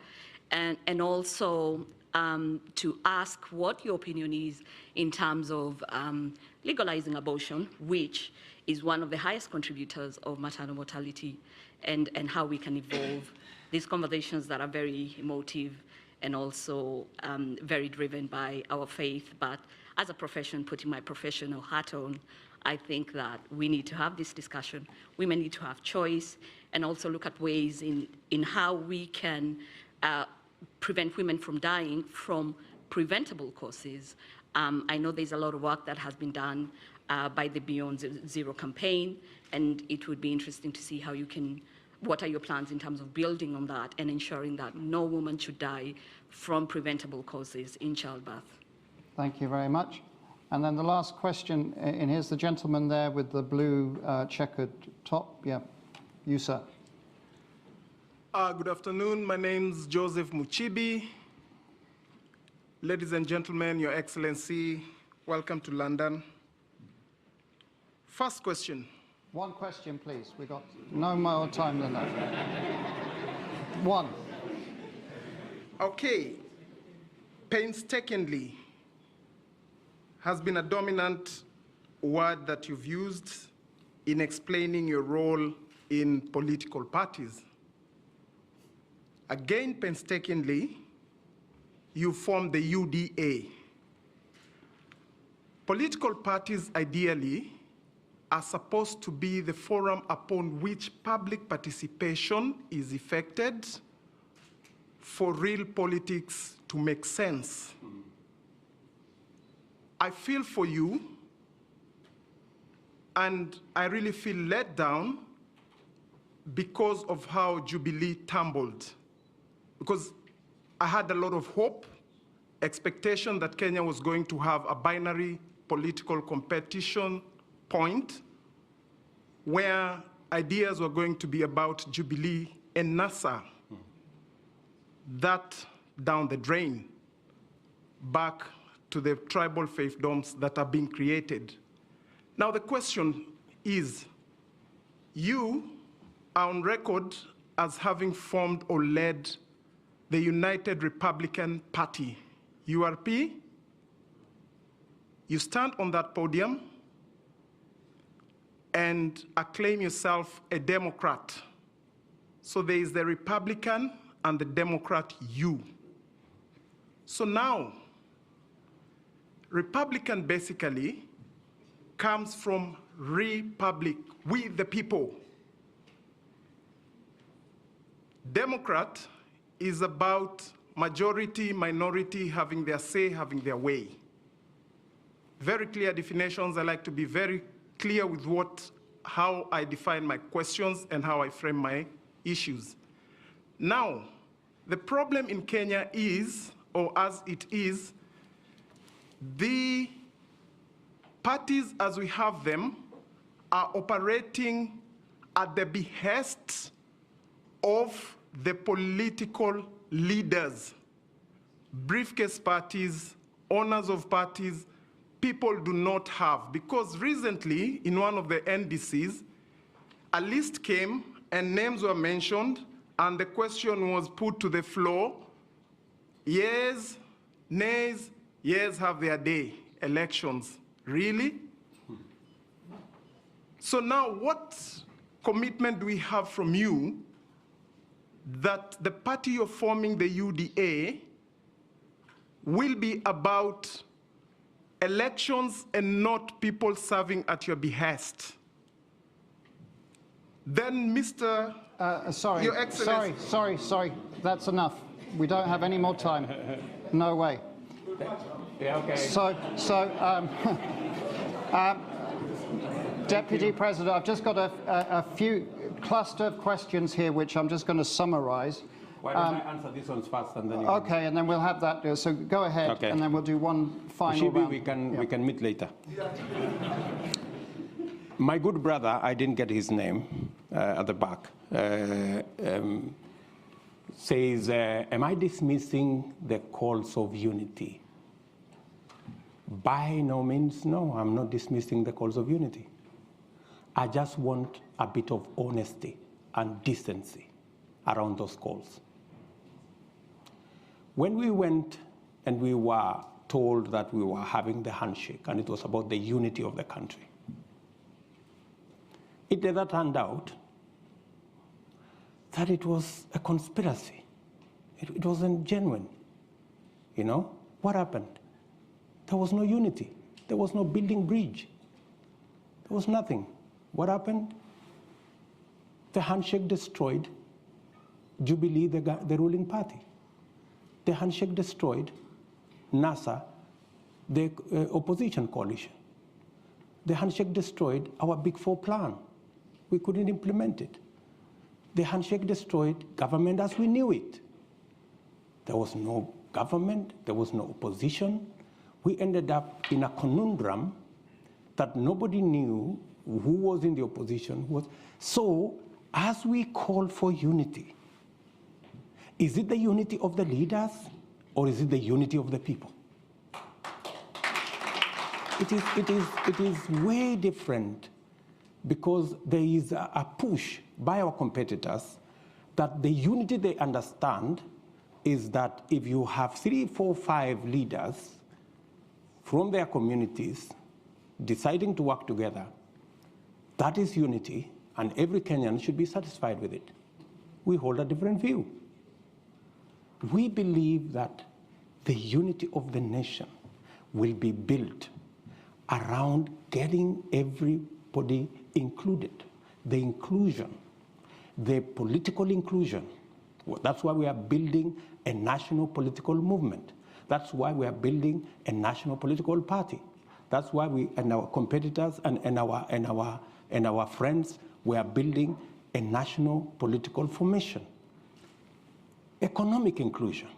And also to ask what your opinion is in terms of legalizing abortion, which is one of the highest contributors of maternal mortality, and how we can evolve these conversations that are very emotive and also very driven by our faith. But as a profession, putting my professional hat on, I think that we need to have this discussion. Women need to have choice, and also look at ways in how we can prevent women from dying from preventable causes. I know there's a lot of work that has been done by the Beyond Zero campaign, and it would be interesting to see how you can, what are your plans in terms of building on that and ensuring that no woman should die from preventable causes in childbirth. Thank you very much. And then the last question, and here's the gentleman there with the blue checkered top. Yeah, you, sir. Good afternoon. My name's Joseph Muchibi. Ladies and gentlemen, Your Excellency, welcome to London. First question. One question, please. We've got no more time than that. One. Okay. Painstakingly has been a dominant word that you've used in explaining your role in political parties. Again, painstakingly, you formed the UDA. Political parties, ideally, are supposed to be the forum upon which public participation is effected for real politics to make sense. I feel for you, and I really feel let down because of how Jubilee tumbled. Because I had a lot of hope, expectation that Kenya was going to have a binary political competition point where ideas were going to be about Jubilee and NASA. that down the drain back to the tribal fiefdoms that are being created. Now the question is, you are on record as having formed or led the United Republican Party, URP. You stand on that podium and acclaim yourself a Democrat. So there is the Republican and the Democrat you. So now, Republican basically comes from republic, we the people. Democrat is about majority, minority having their say, having their way. Very clear definitions. I like to be very clear with how I define my questions and how I frame my issues. Now, the problem in Kenya is, or as it is, the parties as we have them are operating at the behest of the political leaders, briefcase parties, owners of parties. People do not have, because recently in one of the NDCs, a list came and names were mentioned and the question was put to the floor, yes, nays, yes, have their day, elections. Really? So now what commitment do we have from you that the party you're forming, the UDA, will be about elections and not people serving at your behest? Then, Mr. Sorry, Your Excellency. sorry. That's enough. We don't have any more time. No way. Yeah, okay. Deputy President, I've just got a few cluster of questions here, which I'm just going to summarize. Why don't I answer these ones first, and then you okay, and then we'll have that. So go ahead, okay. And then we'll do one final round. We can meet later. My good brother, I didn't get his name at the back, says, am I dismissing the calls of unity? By no means, no, I'm not dismissing the calls of unity. I just want a bit of honesty and decency around those calls. When we went and we were told that we were having the handshake and it was about the unity of the country, it never turned out that it was a conspiracy. It wasn't genuine. You know, what happened? There was no unity. There was no building bridge. There was nothing. What happened? The handshake destroyed Jubilee, the ruling party. The handshake destroyed NASA, the opposition coalition. The handshake destroyed our Big Four plan. We couldn't implement it. The handshake destroyed government as we knew it. There was no government, there was no opposition. We ended up in a conundrum that nobody knew who was in the opposition. So, as we call for unity, is it the unity of the leaders or is it the unity of the people? It is way different, because there is a push by our competitors that the unity they understand is that if you have 3, 4, 5 leaders from their communities deciding to work together, that is unity, and every Kenyan should be satisfied with it. We hold a different view. We believe that the unity of the nation will be built around getting everybody included, the inclusion, the political inclusion. That's why we are building a national political movement. That's why we are building a national political party. That's why we and our competitors and our friends, we are building a national political formation. Economic inclusion.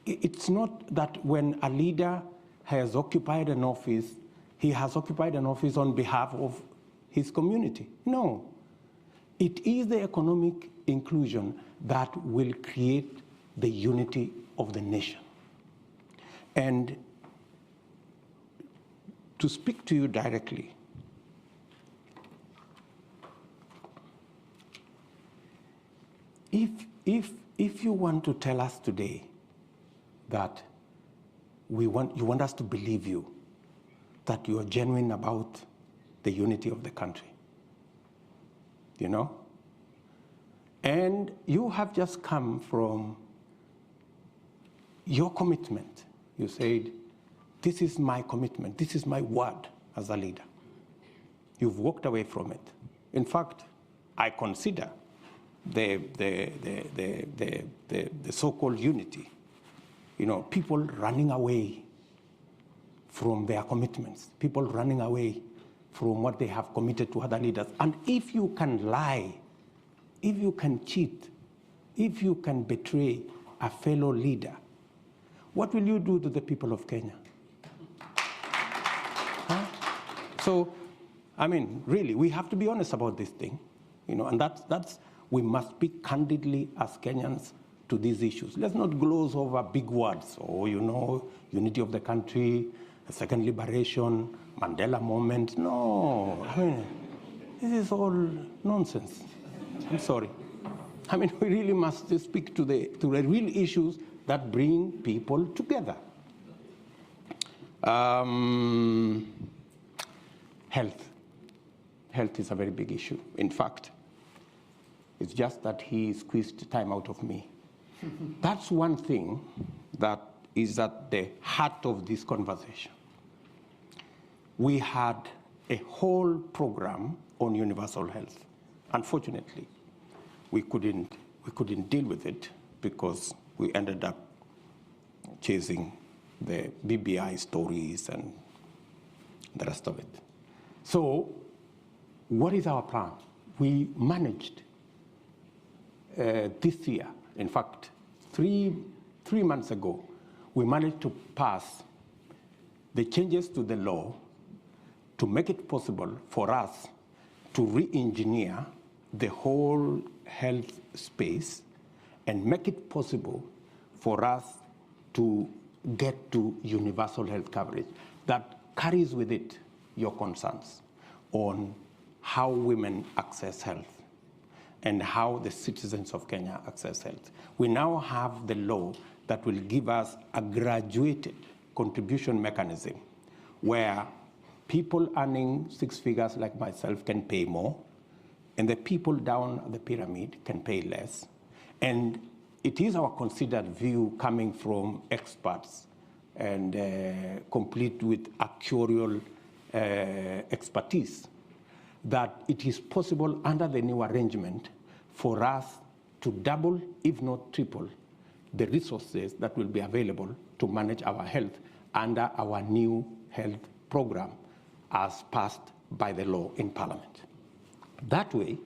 It's not that when a leader has occupied an office, he has occupied an office on behalf of his community. No. It is the economic inclusion that will create the unity of the nation. And to speak to you directly, if you want to tell us today that you want us to believe you, that you are genuine about the unity of the country, you know? And you have just come from your commitment. You said, this is my commitment, this is my word as a leader. You've walked away from it. In fact, I consider the so-called unity, you know, people running away from their commitments, people running away from what they have committed to other leaders. And if you can lie, if you can cheat, if you can betray a fellow leader, what will you do to the people of Kenya? Huh? So, I mean, really, we have to be honest about this thing, you know, and we must speak candidly as Kenyans to these issues. Let's not gloss over big words, or, you know, unity of the country, second liberation, Mandela moment. No, I mean, this is all nonsense. I'm sorry. I mean, we really must speak to the real issues that bring people together. Health. Health is a very big issue. In fact, it's just that he squeezed time out of me. That's one thing that is at the heart of this conversation. We had a whole program on universal health. Unfortunately, we couldn't deal with it because we ended up chasing the BBI stories and the rest of it. So, what is our plan? We managed this year, in fact, three months ago, we managed to pass the changes to the law to make it possible for us to re-engineer the whole health space and make it possible for us to get to universal health coverage that carries with it your concerns on how women access health and how the citizens of Kenya access health. We now have the law that will give us a graduated contribution mechanism where people earning 6 figures like myself can pay more, and the people down the pyramid can pay less. And it is our considered view coming from experts and complete with actuarial expertise that it is possible under the new arrangement for us to double, if not triple, the resources that will be available to manage our health under our new health program as passed by the law in Parliament. That way,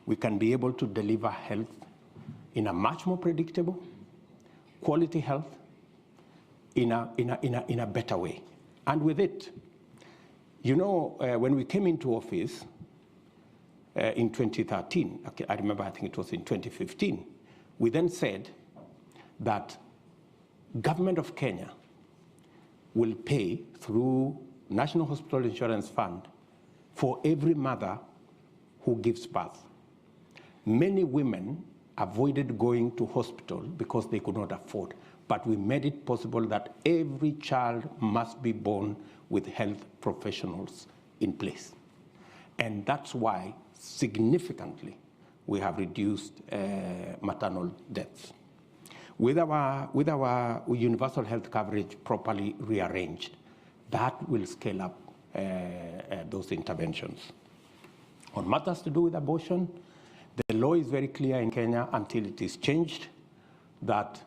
we can be able to deliver health in a much more predictable, quality health in a better way. And with it, you know, when we came into office in 2013, I remember, I think it was in 2015, we then said that government of Kenya will pay through National Hospital Insurance Fund for every mother who gives birth. Many women avoided going to hospital because they could not afford, but we made it possible that every child must be born with health professionals in place. And that's why significantly we have reduced maternal deaths. With our universal health coverage properly rearranged, that will scale up those interventions. On matters to do with abortion, the law is very clear in Kenya until it is changed that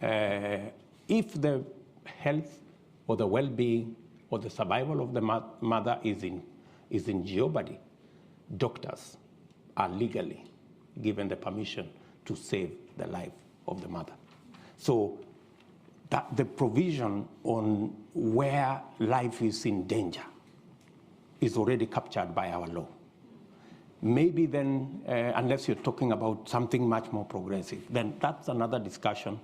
if the health or the well-being or the survival of the mother is in jeopardy, doctors are legally given the permission to save the life of the mother. So that the provision on where life is in danger is already captured by our law. maybe then, unless you're talking about something much more progressive, then that's another discussion.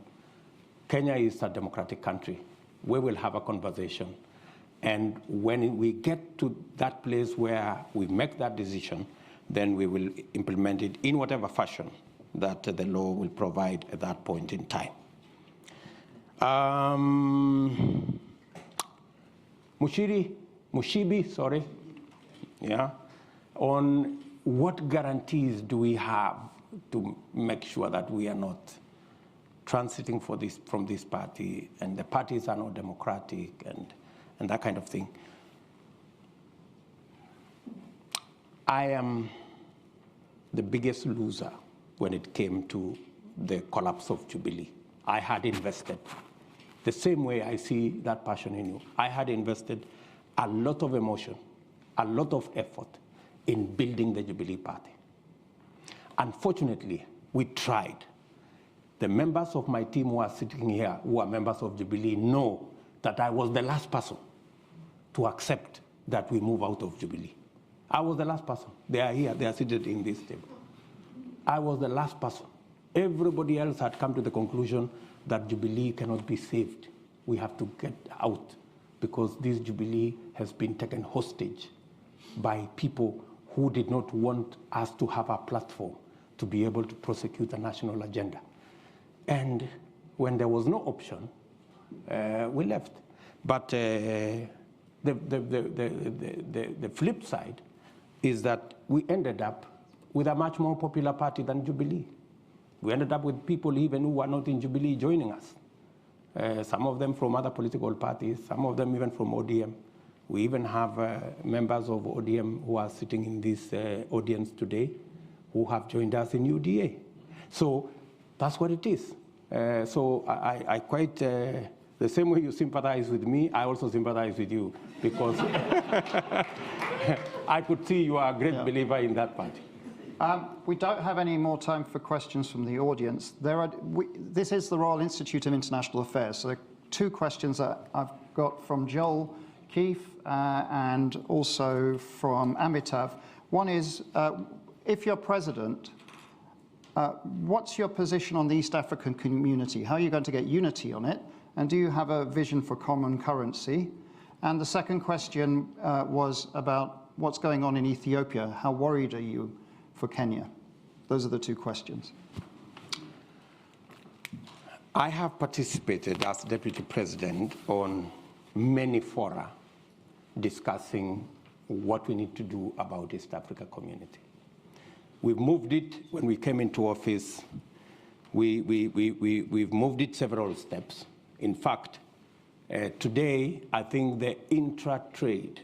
Kenya is a democratic country. We will have a conversation. And when we get to that place where we make that decision, then we will implement it in whatever fashion that the law will provide at that point in time. Mushibi, sorry, yeah, on what guarantees do we have to make sure that we are not transiting from this party, and the parties are not democratic, and that kind of thing. I am the biggest loser when it came to the collapse of Jubilee. I had invested, the same way I see that passion in you, I had invested a lot of emotion, a lot of effort in building the Jubilee Party. Unfortunately, we tried. The members of my team who are sitting here, who are members of Jubilee, know that I was the last person to accept that we move out of Jubilee. I was the last person. They are here, they are seated in this table. I was the last person. Everybody else had come to the conclusion that Jubilee cannot be saved. We have to get out because this Jubilee has been taken hostage by people who did not want us to have a platform to be able to prosecute a national agenda. And when there was no option, we left. But the flip side is that we ended up with a much more popular party than Jubilee. We ended up with people even who were not in Jubilee joining us. Some of them from other political parties, some of them even from ODM. We even have members of ODM who are sitting in this audience today who have joined us in UDA. So that's what it is. So I quite, the same way you sympathize with me, I also sympathize with you because I could see you are a great believer in that party. We don't have any more time for questions from the audience. This is the Royal Institute of International Affairs, so there are two questions that I've got from Joel Keefe and also from Amitav. One is, if you're president, what's your position on the East African community? How are you going to get unity on it? And do you have a vision for common currency? And the second question was about what's going on in Ethiopia. How worried are you for Kenya? Those are the two questions. I have participated as Deputy President on many fora discussing what we need to do about East Africa community. We've moved it when we came into office. We've moved it several steps. In fact, today, I think the intra-trade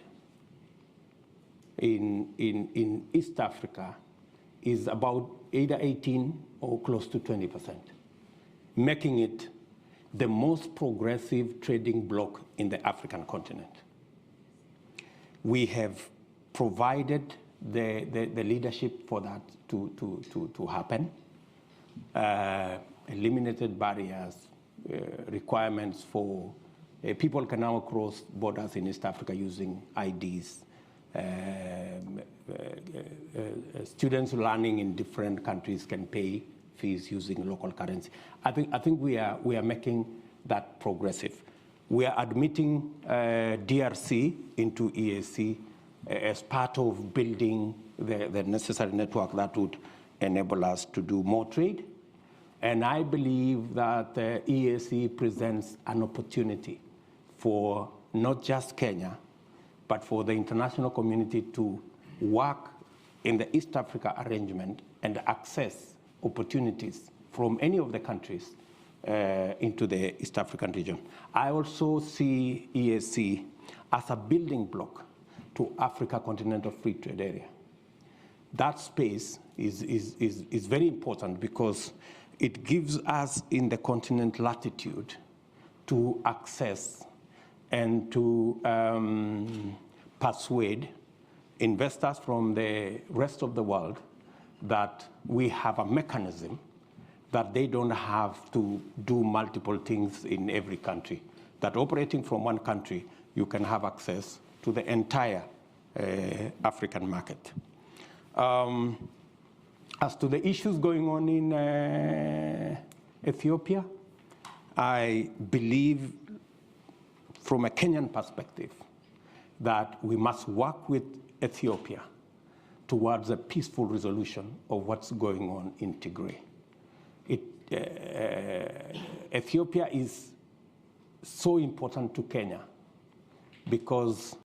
in East Africa is about either 18 or close to 20%, making it the most progressive trading bloc in the African continent. We have provided the leadership for that to happen, eliminated barriers, requirements for people can now cross borders in East Africa using IDs. Students learning in different countries can pay fees using local currency. I think we are making that progressive. We are admitting DRC into EAC as part of building the necessary network that would enable us to do more trade. And I believe that EAC presents an opportunity for not just Kenya, but for the international community to work in the East Africa arrangement and access opportunities from any of the countries into the East African region. I also see EAC as a building block to Africa Continental Free Trade Area. That space is very important because it gives us in the continent latitude to access and to persuade investors from the rest of the world that we have a mechanism that they don't have to do multiple things in every country, that operating from one country, you can have access to the entire African market. As to the issues going on in Ethiopia, I believe from a Kenyan perspective that we must work with Ethiopia towards a peaceful resolution of what's going on in Tigray. Ethiopia is so important to Kenya because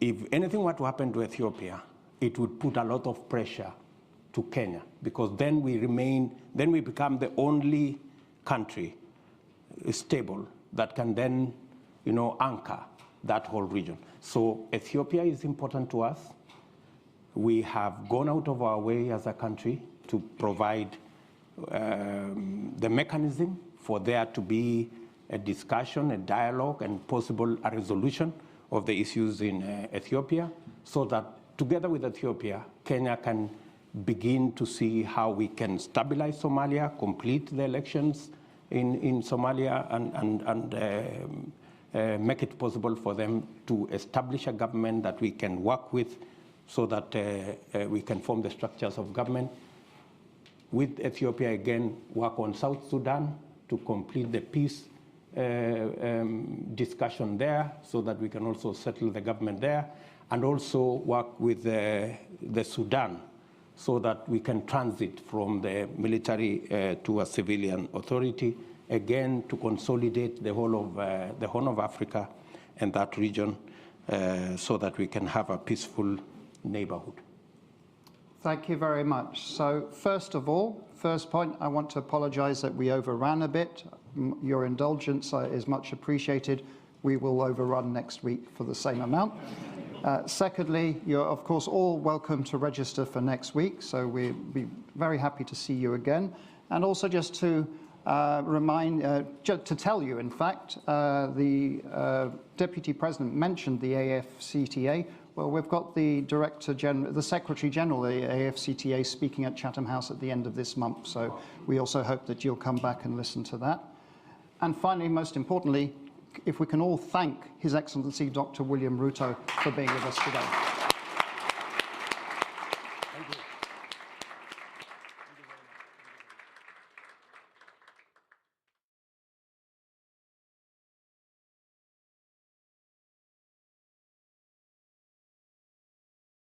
if anything were to happen to Ethiopia, it would put a lot of pressure to Kenya, because then we become the only country stable that can then, anchor that whole region. So Ethiopia is important to us. We have gone out of our way as a country to provide the mechanism for there to be a discussion, a dialogue, and possible a resolution of the issues in Ethiopia, so that together with Ethiopia, Kenya can begin to see how we can stabilize Somalia, complete the elections in Somalia, and make it possible for them to establish a government that we can work with, so that we can form the structures of government. With Ethiopia, again, work on South Sudan to complete the peace discussion there, so that we can also settle the government there, and also work with the Sudan, so that we can transit from the military to a civilian authority, again, to consolidate the whole of Africa and that region, so that we can have a peaceful neighborhood. Thank you very much. So first of all, first point, I want to apologize that we overran a bit. Your indulgence is much appreciated. We will overrun next week for the same amount. Secondly, you're of course all welcome to register for next week, so we'll be very happy to see you again. And also just to to tell you, in fact, the Deputy President mentioned the AFCTA. Well, we've got the the Secretary General of the AFCTA speaking at Chatham House at the end of this month, so we also hope that you'll come back and listen to that. And finally, most importantly, if we can all thank His Excellency Dr. William Ruto for being with us today.